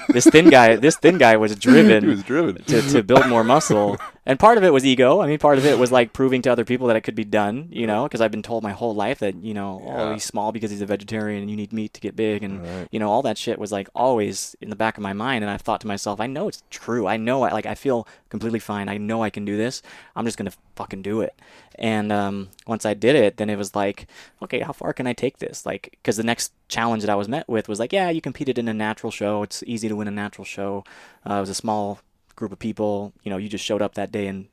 this thin guy was driven. He was driven to build more muscle. And part of it was ego. I mean, part of it was like proving to other people that it could be done, you know, because I've been told my whole life that, you know, oh, he's small because he's a vegetarian and you need meat to get big. And, you know, all that shit was like always in the back of my mind. And I've thought to myself, I know it's true. I know, I feel completely fine. I know I can do this. I'm just going to fucking do it. And once I did it, then it was like, okay, how far can I take this? Like, because the next challenge that I was met with was like, yeah, you competed in a natural show. It's easy to win a natural show. It was a small group of people. You know, you just showed up that day and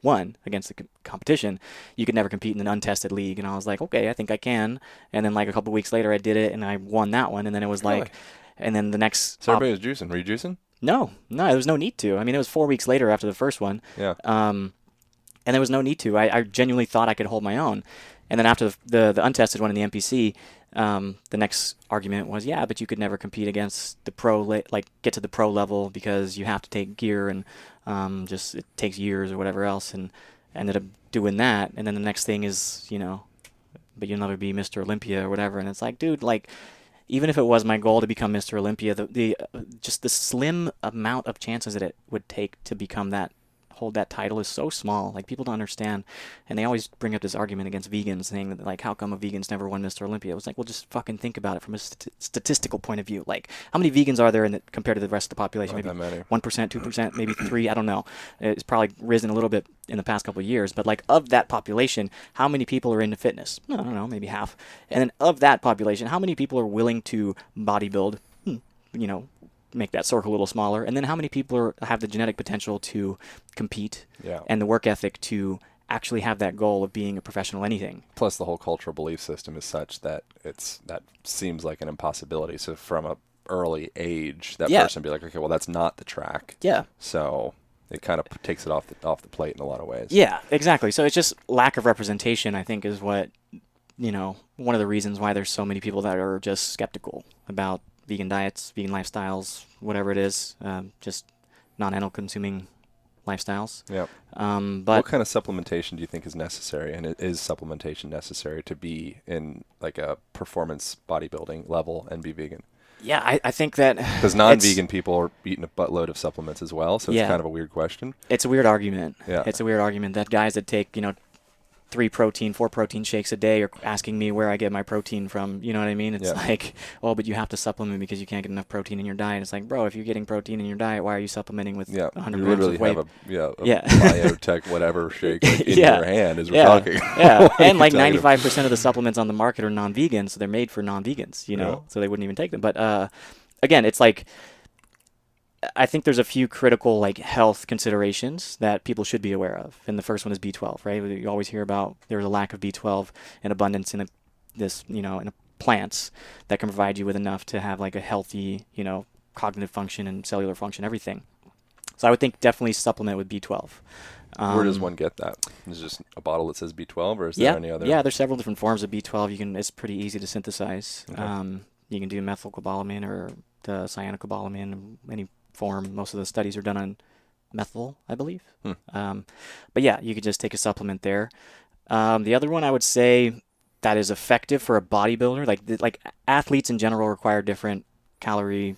won against the competition. You could never compete in an untested league. And I was like, okay, I think I can. And then like a couple weeks later, I did it and I won that one. And then it was like, and then the next. So everybody was juicing. Were you juicing? No, there was no need to. I mean, it was 4 weeks later after the first one. Yeah. And there was no need to. I genuinely thought I could hold my own. And then after the untested one in the NPC, the next argument was, yeah, but you could never compete against the pro, like get to the pro level because you have to take gear and just it takes years or whatever else. And ended up doing that. And then the next thing is, you know, but you'll never be Mr. Olympia or whatever. And it's like, dude, like, even if it was my goal to become Mr. Olympia, the just the slim amount of chances that it would take to become that, hold that title is so small. Like, people don't understand, and they always bring up this argument against vegans, saying that, like, how come a vegan's never won Mr. Olympia? It was like, well, just fucking think about it from a statistical point of view. Like, how many vegans are there compared to the rest of the population? Not maybe that 1%, 2%, maybe 3%. I don't know. It's probably risen a little bit in the past couple of years, but like, of that population, how many people are into fitness? I don't know, maybe half. And then of that population, how many people are willing to bodybuild? You know, make that circle a little smaller. And then how many people have the genetic potential to compete and the work ethic to actually have that goal of being a professional anything? Plus the whole cultural belief system is such that that seems like an impossibility. So from a early age, that person be like, okay, well, that's not the track. Yeah. So it kind of takes it off the plate in a lot of ways. Yeah, exactly. So it's just lack of representation, I think, is what, you know, one of the reasons why there's so many people that are just skeptical about vegan diets, vegan lifestyles, whatever it is, just non-animal consuming lifestyles. Yeah. But what kind of supplementation do you think is necessary? And is supplementation necessary to be in like a performance bodybuilding level and be vegan? Yeah, I think that because non-vegan people are eating a buttload of supplements as well, so it's kind of a weird question. It's a weird argument. Yeah. It's a weird argument that guys that take, you know, 4 protein shakes a day are asking me where I get my protein from. You know what I mean? It's like, oh, but you have to supplement because you can't get enough protein in your diet. It's like, bro, if you're getting protein in your diet, why are you supplementing with 100 grams of whey? You literally have a biotech whatever shake like, in your hand as we're talking. Yeah, and like 95% of the supplements on the market are non-vegan, so they're made for non-vegans, you know, so they wouldn't even take them. But again, it's like, I think there's a few critical like health considerations that people should be aware of. And the first one is B12, right? You always hear about there's a lack of B12 in abundance in plants that can provide you with enough to have like a healthy, you know, cognitive function and cellular function, everything. So I would think definitely supplement with B12. Where does one get that? Is it just a bottle that says B12, or is there any other? Yeah, there's several different forms of B12. It's pretty easy to synthesize. Okay. You can do methylcobalamin or the cyanocobalamin, any form. Most of the studies are done on methyl, I believe. Hmm. But yeah, you could just take a supplement there. The other one I would say that is effective for a bodybuilder, like athletes in general require different calorie,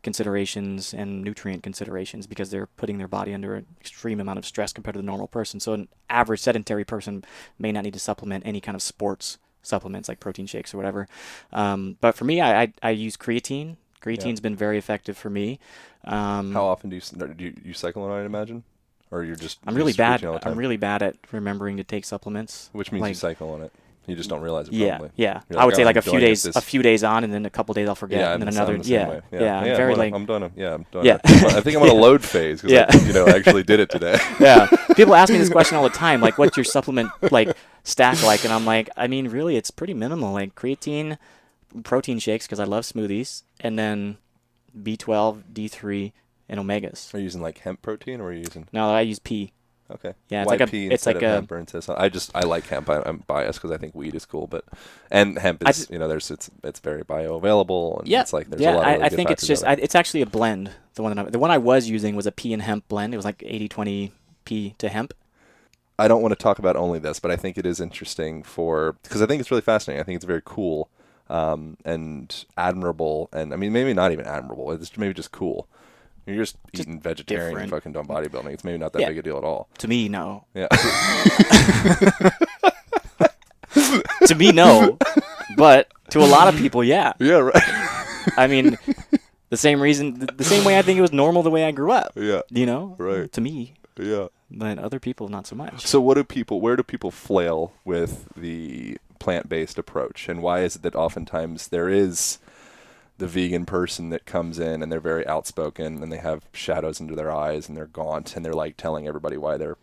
considerations and nutrient considerations because they're putting their body under an extreme amount of stress compared to the normal person. So an average sedentary person may not need to supplement any kind of sports supplements like protein shakes or whatever. But for me, I use creatine. Creatine's been very effective for me. How often do you cycle on it, I imagine? Or you're just I'm really just bad. creatine all the time? I'm really bad at remembering to take supplements. Which means you cycle on it. You just don't realize it Yeah, probably. yeah. You're I would "Oh, say I'm like a few doing days on, and then a couple days I'll forget, Yeah, and then I'm another. the same way. Yeah. I'm Yeah, very I'm doing Yeah. I think I'm on a load phase because Yeah. I actually did it today. Yeah. People ask me this question all the time, like, what's your supplement stack like? And I'm like, I mean, really, it's pretty minimal. Like creatine, protein shakes because I love smoothies, and then B12, D3, and omegas. Are you using like hemp protein or are you using? No, I use pea. Okay. Yeah, it's Why like a. pea It's instead like of a. hemp or instead? I like hemp. I'm biased because I think weed is cool, and hemp is it's very bioavailable and Yeah, it's like there's a lot of really I good think it's factors just of it. it's actually a blend. The one I was using was a pea and hemp blend. It was like 80-20 pea to hemp. I don't want to talk about only this, but I think it is interesting because I think it's really fascinating. I think it's very cool and admirable, and I mean maybe not even admirable. It's maybe just cool. You're just eating vegetarian different. and fucking doing bodybuilding. It's maybe not that big a deal at all. To me, no. Yeah. To me, no. But to a lot of people, yeah. Yeah, right. I mean, the same way I think it was normal the way I grew up. Yeah. Right. To me. Yeah. But other people, not so much. So where do people flail with the plant-based approach? And why is it that oftentimes there is the vegan person that comes in and they're very outspoken and they have shadows under their eyes and they're gaunt and they're like telling everybody why they're,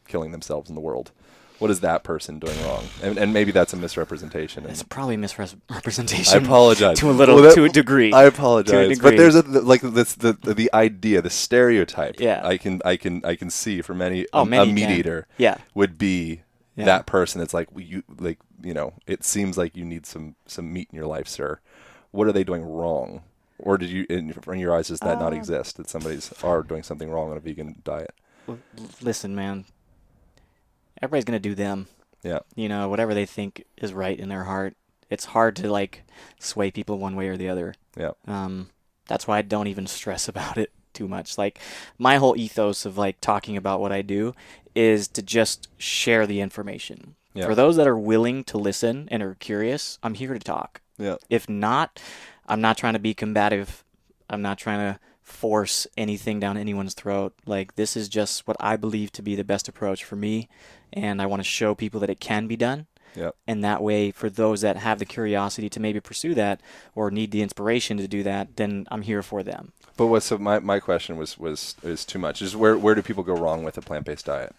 killing themselves in the world? What is that person doing wrong? And maybe that's a misrepresentation. It's probably a misrepresentation. I apologize. To a degree. I apologize. To a degree. But there's the idea, the stereotype. Yeah. I can see for many Oh, many a meat can. eater Yeah. would be that person. It's like it seems like you need some meat in your life, sir. What are they doing wrong? Or did you, in your eyes, does that not exist? That somebody's are doing something wrong on a vegan diet? Listen, man. Everybody's going to do them. Yeah. Whatever they think is right in their heart. It's hard to, sway people one way or the other. Yeah. That's why I don't even stress about it too much. Like, my whole ethos of, talking about what I do is to just share the information. Yeah. For those that are willing to listen and are curious, I'm here to talk. Yeah. If not, I'm not trying to be combative. I'm not trying to force anything down anyone's throat. This is just what I believe to be the best approach for me, and I want to show people that it can be done. Yeah. And that way, for those that have the curiosity to maybe pursue that or need the inspiration to do that, then I'm here for them. But my question is too much. Is where do people go wrong with a plant-based diet?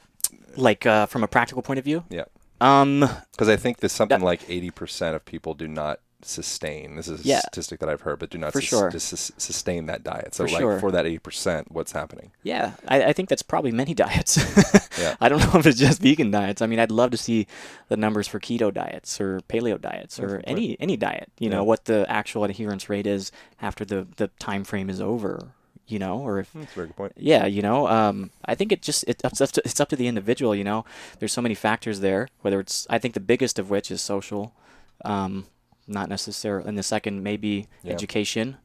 From a practical point of view? Yeah. Because I think there's something like 80% of people do not sustain. This is a statistic that I've heard, but do not sustain that diet. So for that 80%, what's happening? Yeah, I think that's probably many diets. Yeah. I don't know if it's just vegan diets. I mean, I'd love to see the numbers for keto diets or paleo diets or any diet. What the actual adherence rate is after the time frame is over. Or if that's a very good point. Yeah, I think it's up to the individual. There's so many factors there. Whether I think the biggest of which is social, not necessarily. And the second, maybe education,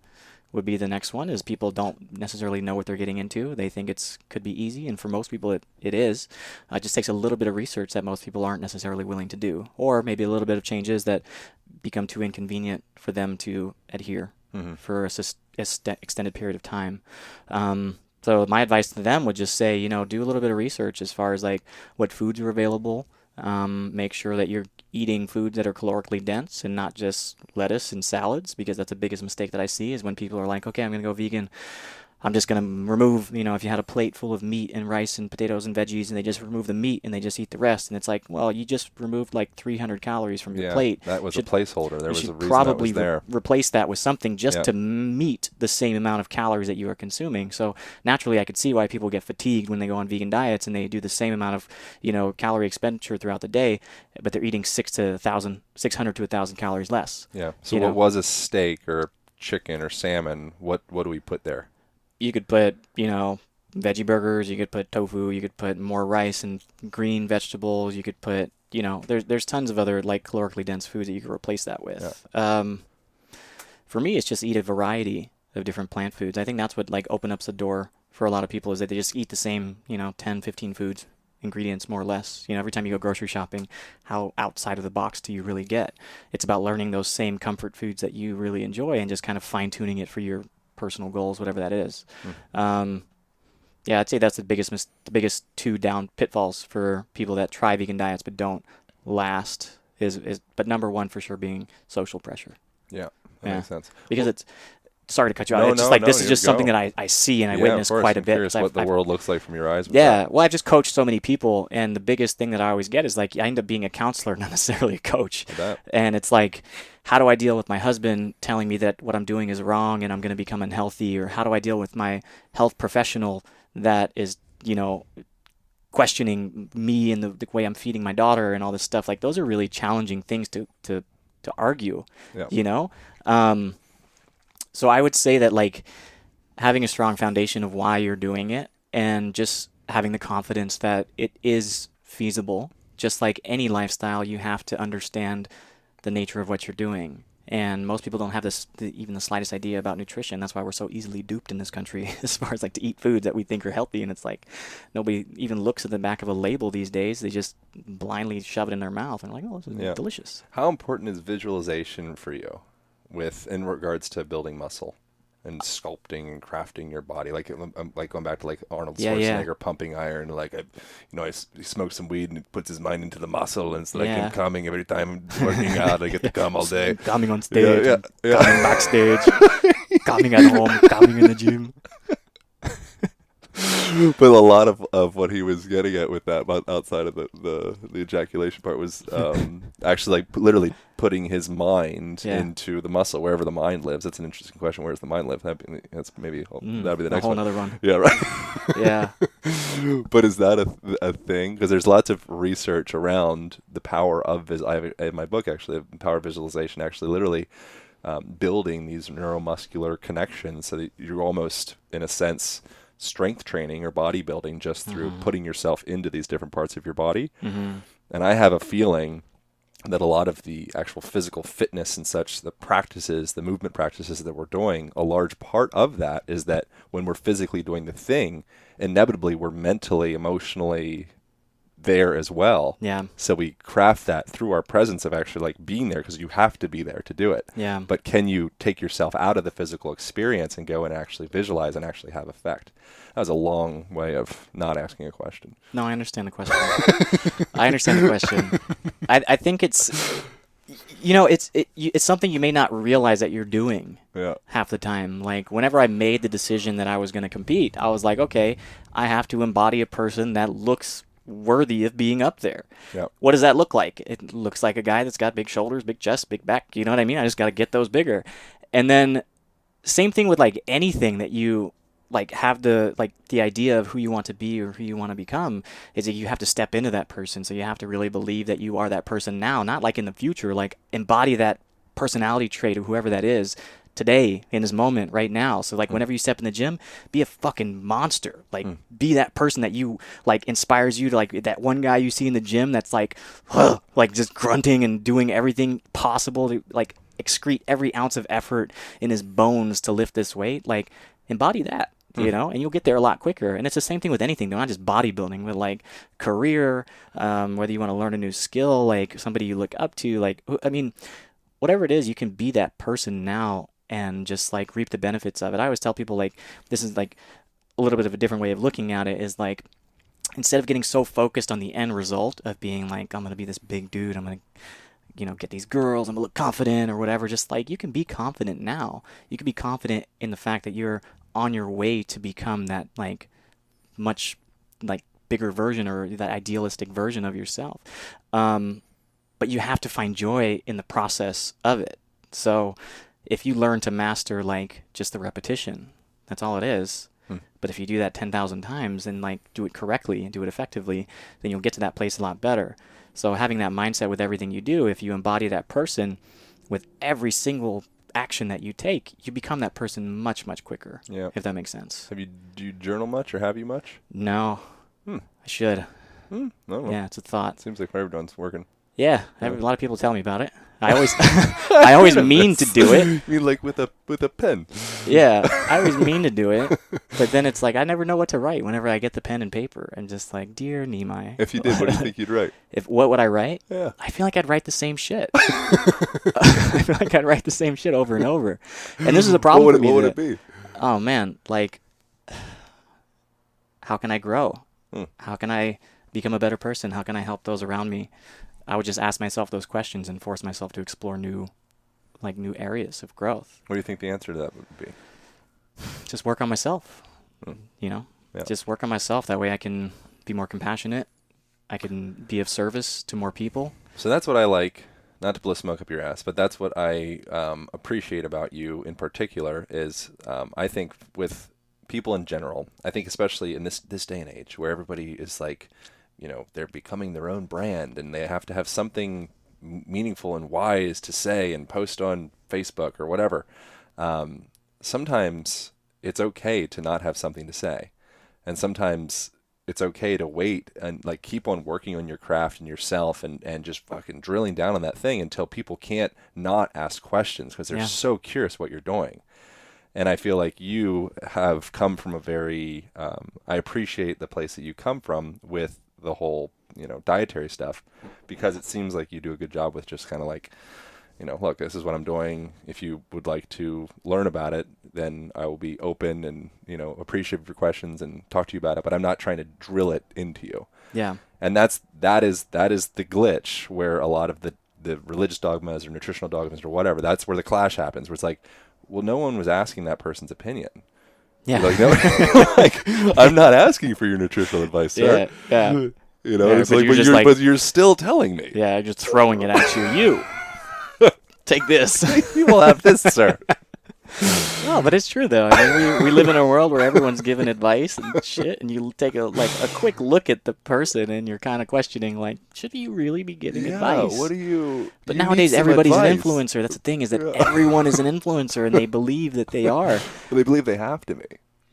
would be the next one. Is people don't necessarily know what they're getting into. They think could be easy, and for most people, it is. It just takes a little bit of research that most people aren't necessarily willing to do, or maybe a little bit of changes that become too inconvenient for them to adhere for a extended period of time. So my advice to them would just say, do a little bit of research as far as what foods are available. Make sure that you're eating foods that are calorically dense and not just lettuce and salads, because that's the biggest mistake that I see is when people are like, okay, I'm going to go vegan. I'm just going to remove, if you had a plate full of meat and rice and potatoes and veggies and they just remove the meat and they just eat the rest. And it's like, well, you just removed 300 calories from your plate. That was a placeholder. There was a reason probably that was there. Replace that with something just to meet the same amount of calories that you are consuming. So naturally, I could see why people get fatigued when they go on vegan diets and they do the same amount of, calorie expenditure throughout the day, but they're eating 600 to 1,000 calories less. Yeah. So what was a steak or chicken or salmon? What do we put there? You could put, veggie burgers, you could put tofu, you could put more rice and green vegetables, you could put, there's tons of other like calorically dense foods that you could replace that with. Yeah. For me, it's just eat a variety of different plant foods. I think that's what like opens up the door for a lot of people, is that they just eat the same, 10, 15 foods, ingredients more or less. Every time you go grocery shopping, how outside of the box do you really get? It's about learning those same comfort foods that you really enjoy and just kind of fine tuning it for your personal goals, whatever that is. Yeah, I'd say that's the biggest two down pitfalls for people that try vegan diets but don't last but number one for sure being social pressure. Yeah, that makes sense. Because it's, sorry to cut you out. It's just like, this is just something that I see and I witness quite a bit. I'm curious what the world looks like from your eyes. Well, I've just coached so many people, and the biggest thing that I always get is like, I end up being a counselor, not necessarily a coach. And it's like, how do I deal with my husband telling me that what I'm doing is wrong and I'm going to become unhealthy? Or how do I deal with my health professional that is, questioning me and the way I'm feeding my daughter and all this stuff? Like, those are really challenging things to argue, So I would say that like having a strong foundation of why you're doing it and just having the confidence that it is feasible, just like any lifestyle, you have to understand the nature of what you're doing. And most people don't have even the slightest idea about nutrition. That's why we're so easily duped in this country as far as like to eat foods that we think are healthy. And it's like nobody even looks at the back of a label these days. They just blindly shove it in their mouth and like, oh, this is delicious. How important is visualization for you in regards to building muscle and sculpting and crafting your body? Like going back to like Arnold Schwarzenegger pumping iron, like he smokes some weed and he puts his mind into the muscle, and it's like him coming every time I'm working out. I get to come all day. Coming on stage, coming backstage, coming at home, coming in the gym. But a lot of what he was getting at with that, outside of the ejaculation part, was actually like literally putting his mind into the muscle, wherever the mind lives. That's an interesting question. Where does the mind live? That'd be the next one. Another one. Yeah, right. Yeah. But is that a thing? Because there's lots of research around the power of I have in my book actually, the power of visualization, actually literally building these neuromuscular connections so that you're almost, in a sense, strength training or bodybuilding just through putting yourself into these different parts of your body. And I have a feeling that a lot of the actual physical fitness and such, the practices, the movement practices that we're doing, a large part of that is that when we're physically doing the thing, inevitably we're mentally, emotionally there as well. Yeah. So we craft that through our presence of actually like being there, because you have to be there to do it. Yeah. But can you take yourself out of the physical experience and go and actually visualize and actually have effect? That was a long way of not asking a question. No, I understand the question. I understand the question. I think it's, it's something you may not realize that you're doing half the time. Like whenever I made the decision that I was going to compete, I was like, okay, I have to embody a person that looks worthy of being up there. Yep. What does that look like? It looks like a guy that's got big shoulders, big chest, big back. You know what I mean? I just got to get those bigger. And then same thing with like anything that you like have the idea of who you want to be or who you want to become, is that you have to step into that person. So you have to really believe that you are that person now, not like in the future, like embody that personality trait of whoever that is today, in this moment, right now. So like whenever you step in the gym, be a fucking monster. Like be that person that you like inspires you to, like that one guy you see in the gym that's like like just grunting and doing everything possible to like excrete every ounce of effort in his bones to lift this weight. Like embody that. And you'll get there a lot quicker. And it's the same thing with anything. They're not just bodybuilding, but like career, whether you want to learn a new skill, like somebody you look up to, like, I mean, whatever it is, you can be that person now and just like reap the benefits of it. I always tell people like, this is like a little bit of a different way of looking at it, is like, instead of getting so focused on the end result of being like, I'm going to be this big dude, I'm going to, get these girls, I'm going to look confident or whatever. Just like, you can be confident now. You can be confident in the fact that you're on your way to become that like much like bigger version or that idealistic version of yourself. But you have to find joy in the process of it. So if you learn to master like just the repetition, that's all it is. But if you do that 10,000 times and like do it correctly and do it effectively, then you'll get to that place a lot better. So having that mindset with everything you do, if you embody that person with every single action that you take, you become that person much, much quicker. Yeah. If that makes sense. Do you journal much, or have you much? No. I should. I don't know. Yeah, it's a thought. Seems like everyone's working. Yeah, a lot of people tell me about it. I always, I always mean to do it. You mean like with a pen? Yeah, I always mean to do it, but then it's like I never know what to write whenever I get the pen and paper. I'm just like, dear Nimai. If you did, what do you think you'd write? What would I write? Yeah. I feel like I'd write the same shit. I feel like I'd write the same shit over and over. And this is a problem for me. What would it be? Oh man, like, how can I grow? How can I become a better person? How can I help those around me? I would just ask myself those questions and force myself to explore new areas of growth. What do you think the answer to that would be? Just work on myself. Yeah. Just work on myself. That way I can be more compassionate. I can be of service to more people. So that's what I like, not to blow smoke up your ass, but that's what I appreciate about you in particular is I think with people in general, I think especially in this day and age where everybody is like, they're becoming their own brand and they have to have something meaningful and wise to say and post on Facebook or whatever. Sometimes it's okay to not have something to say. And sometimes it's okay to wait and like keep on working on your craft and yourself and just fucking drilling down on that thing until people can't not ask questions because they're so curious what you're doing. And I feel like you have come from a very, I appreciate the place that you come from with the whole, dietary stuff, because it seems like you do a good job with just kind of like, look, this is what I'm doing. If you would like to learn about it, then I will be open and, appreciative of your questions and talk to you about it. But I'm not trying to drill it into you. Yeah. And that is the glitch where a lot of the religious dogmas or nutritional dogmas or whatever, that's where the clash happens, where it's like, well, no one was asking that person's opinion. Yeah. Like, no, like, I'm not asking for your nutritional advice, sir. Yeah. It's like, but you're still telling me. Yeah, just throwing it at you. Take this. You will have this, sir. No, but it's true though. I mean, we live in a world where everyone's giving advice and shit, and you take a quick look at the person, and you're kind of questioning, like, should you really be giving advice? What do you? But nowadays, everybody's an influencer. That's the thing, is that everyone is an influencer, and they believe that they are. Well, they believe they have to be.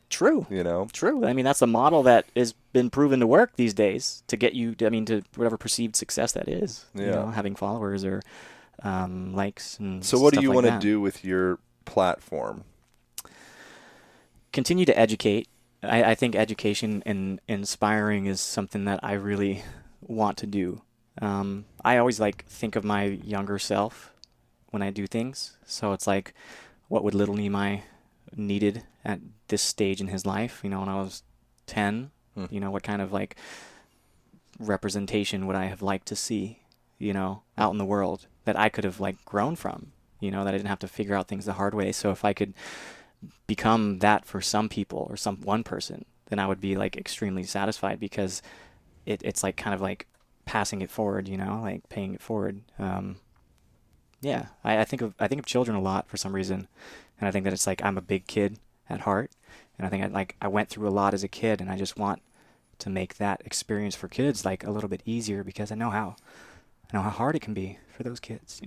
True. True. I mean, that's a model that has been proven to work these days to get you, to whatever perceived success that is. Yeah. Having followers or likes and So what do you want to do with your platform? Continue to educate. I think education and inspiring is something that I really want to do. I always think of my younger self when I do things. So it's like, what would little Nimai needed at this stage in his life? When I was 10, what kind of representation would I have liked to see, out in the world that I could have grown from, that I didn't have to figure out things the hard way. So if I could become that for some people or one person, then I would be extremely satisfied, because it's kind of passing it forward, paying it forward. I think of children a lot for some reason, and I think that it's I'm a big kid at heart, and I think I went through a lot as a kid, and I just want to make that experience for kids a little bit easier, because I know how hard it can be for those kids,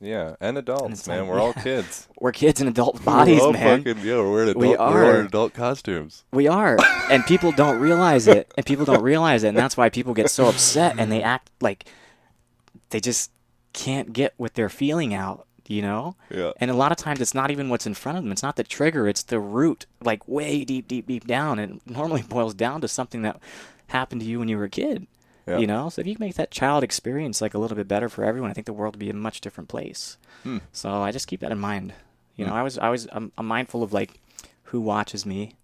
Yeah, and adults, man. We're all kids. We're kids in adult bodies, man. We're wearing adult costumes. We are, and people don't realize it. And that's why people get so upset, and they act like they just can't get what they're feeling out, Yeah. And a lot of times it's not even what's in front of them. It's not the trigger. It's the root, way deep, deep, deep down. And it normally boils down to something that happened to you when you were a kid. Yeah. So if you can make that child experience a little bit better for everyone, I think the world would be a much different place. So I just keep that in mind. I'm mindful of who watches me,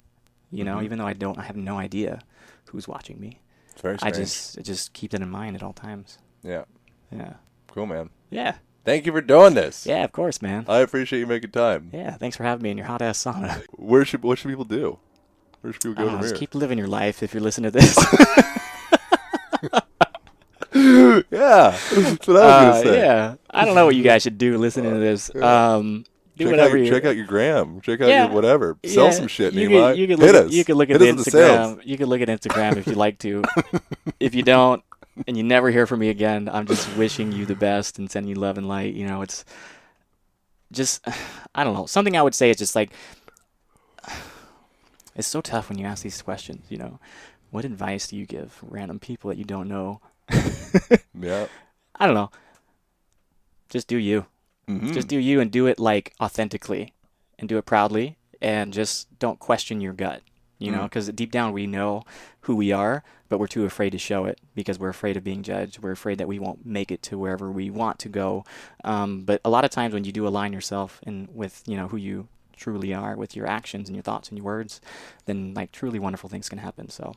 even though I have no idea who's watching me. It's very strange. I just keep that in mind at all times. Yeah. Yeah. Cool, man. Yeah. Thank you for doing this. Yeah, of course, man. I appreciate you making time. Yeah, thanks for having me in your hot ass sauna. What should people do? Where should people go from here? Just keep living your life if you're listening to this. Yeah, that's what I was gonna say. Yeah, I don't know what you guys should do listening to this. Do whatever you check out your gram. Check out your whatever. Sell some shit, Nimai. You can look at the Instagram. You can look at Instagram if you like to. If you don't, and you never hear from me again, I'm just wishing you the best and sending you love and light. just, I don't know. Something I would say is just like, it's so tough when you ask these questions, you know. What advice do you give random people that you don't know? Yeah. I don't know. Just do you. Mm-hmm. Just do you and do it like authentically and do it proudly and just don't question your gut, you know, because deep down we know who we are, but we're too afraid to show it because we're afraid of being judged. We're afraid that we won't make it to wherever we want to go. But a lot of times when you do align yourself with, you know, who you truly are with your actions and your thoughts and your words, then like truly wonderful things can happen. So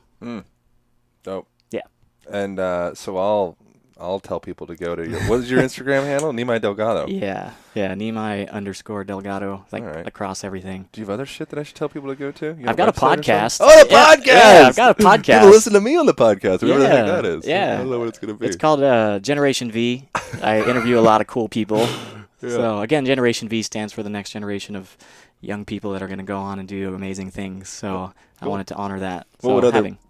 Dope. yeah. And so I'll tell people to go to your, what is your Instagram handle? Nimai Delgado. Yeah Nimai_Delgado, like across everything. Do you have other shit that I should tell people to go to? I've got a podcast. Oh, the podcast! Yeah, I've got a podcast. People listen to me on the podcast, whatever the heck that is. Yeah. I don't know what it's going to be. It's called Generation V. I interview a lot of cool people. Yeah. So again, Generation V stands for the next generation of young people that are going to go on and do amazing things. So I wanted to honor that. What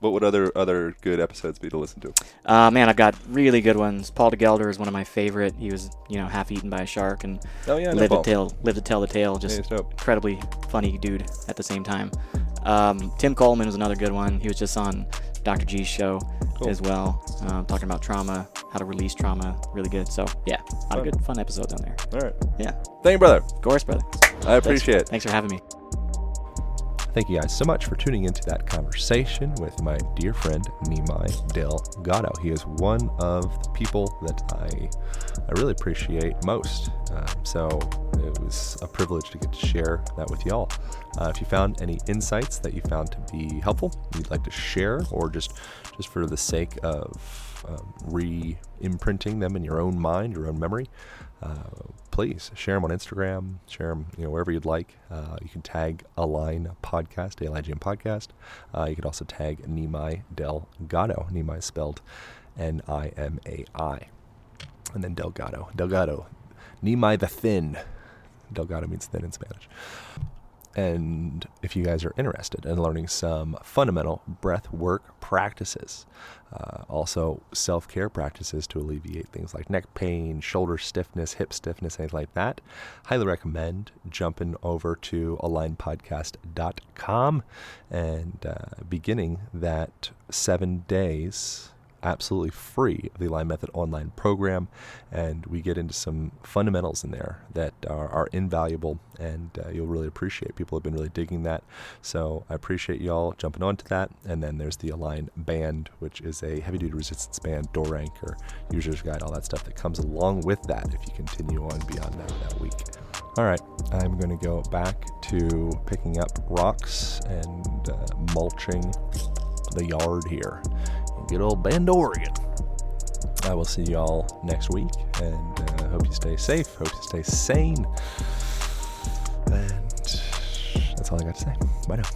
would other good episodes be to listen to? Man, I've got really good ones. Paul DeGelder is one of my favorite. He was, you know, half eaten by a shark and lived to tell the tale. Just incredibly funny dude at the same time. Tim Coleman was another good one. He was just on Dr. G's show as well, talking about trauma, how to release trauma. Really good. So yeah, a lot of good fun episodes on there. All right. Yeah. Thank you, brother. Of course, brother. I appreciate it. Thanks for having me. Thank you guys so much for tuning into that conversation with my dear friend Nimai Delgado. He is one of the people that I really appreciate most. So it was a privilege to get to share that with y'all. If you found any insights that you found to be helpful, you'd like to share, or just for the sake of re-imprinting them in your own mind, your own memory, please share them on Instagram, share them, wherever you'd like. You can tag Align Podcast, ALIGN Podcast. You could also tag Nimai Delgado. Nimai is spelled Nimai. And then Delgado. Nimai the Thin. Delgado means thin in Spanish. And if you guys are interested in learning some fundamental breath work practices, also self-care practices to alleviate things like neck pain, shoulder stiffness, hip stiffness, anything like that, highly recommend jumping over to alignpodcast.com and beginning that 7 days absolutely free of the Align Method online program. And we get into some fundamentals in there that are invaluable, and you'll really appreciate. People have been really digging that, so I appreciate y'all jumping onto that. And then there's the Align Band, which is a heavy duty resistance band, door anchor, user's guide, all that stuff that comes along with that if you continue on beyond that week. All right, I'm going to go back to picking up rocks and mulching the yard here in good old Bend, Oregon. I will see y'all next week, and hope you stay safe, hope you stay sane, and that's all I got to say. Bye now.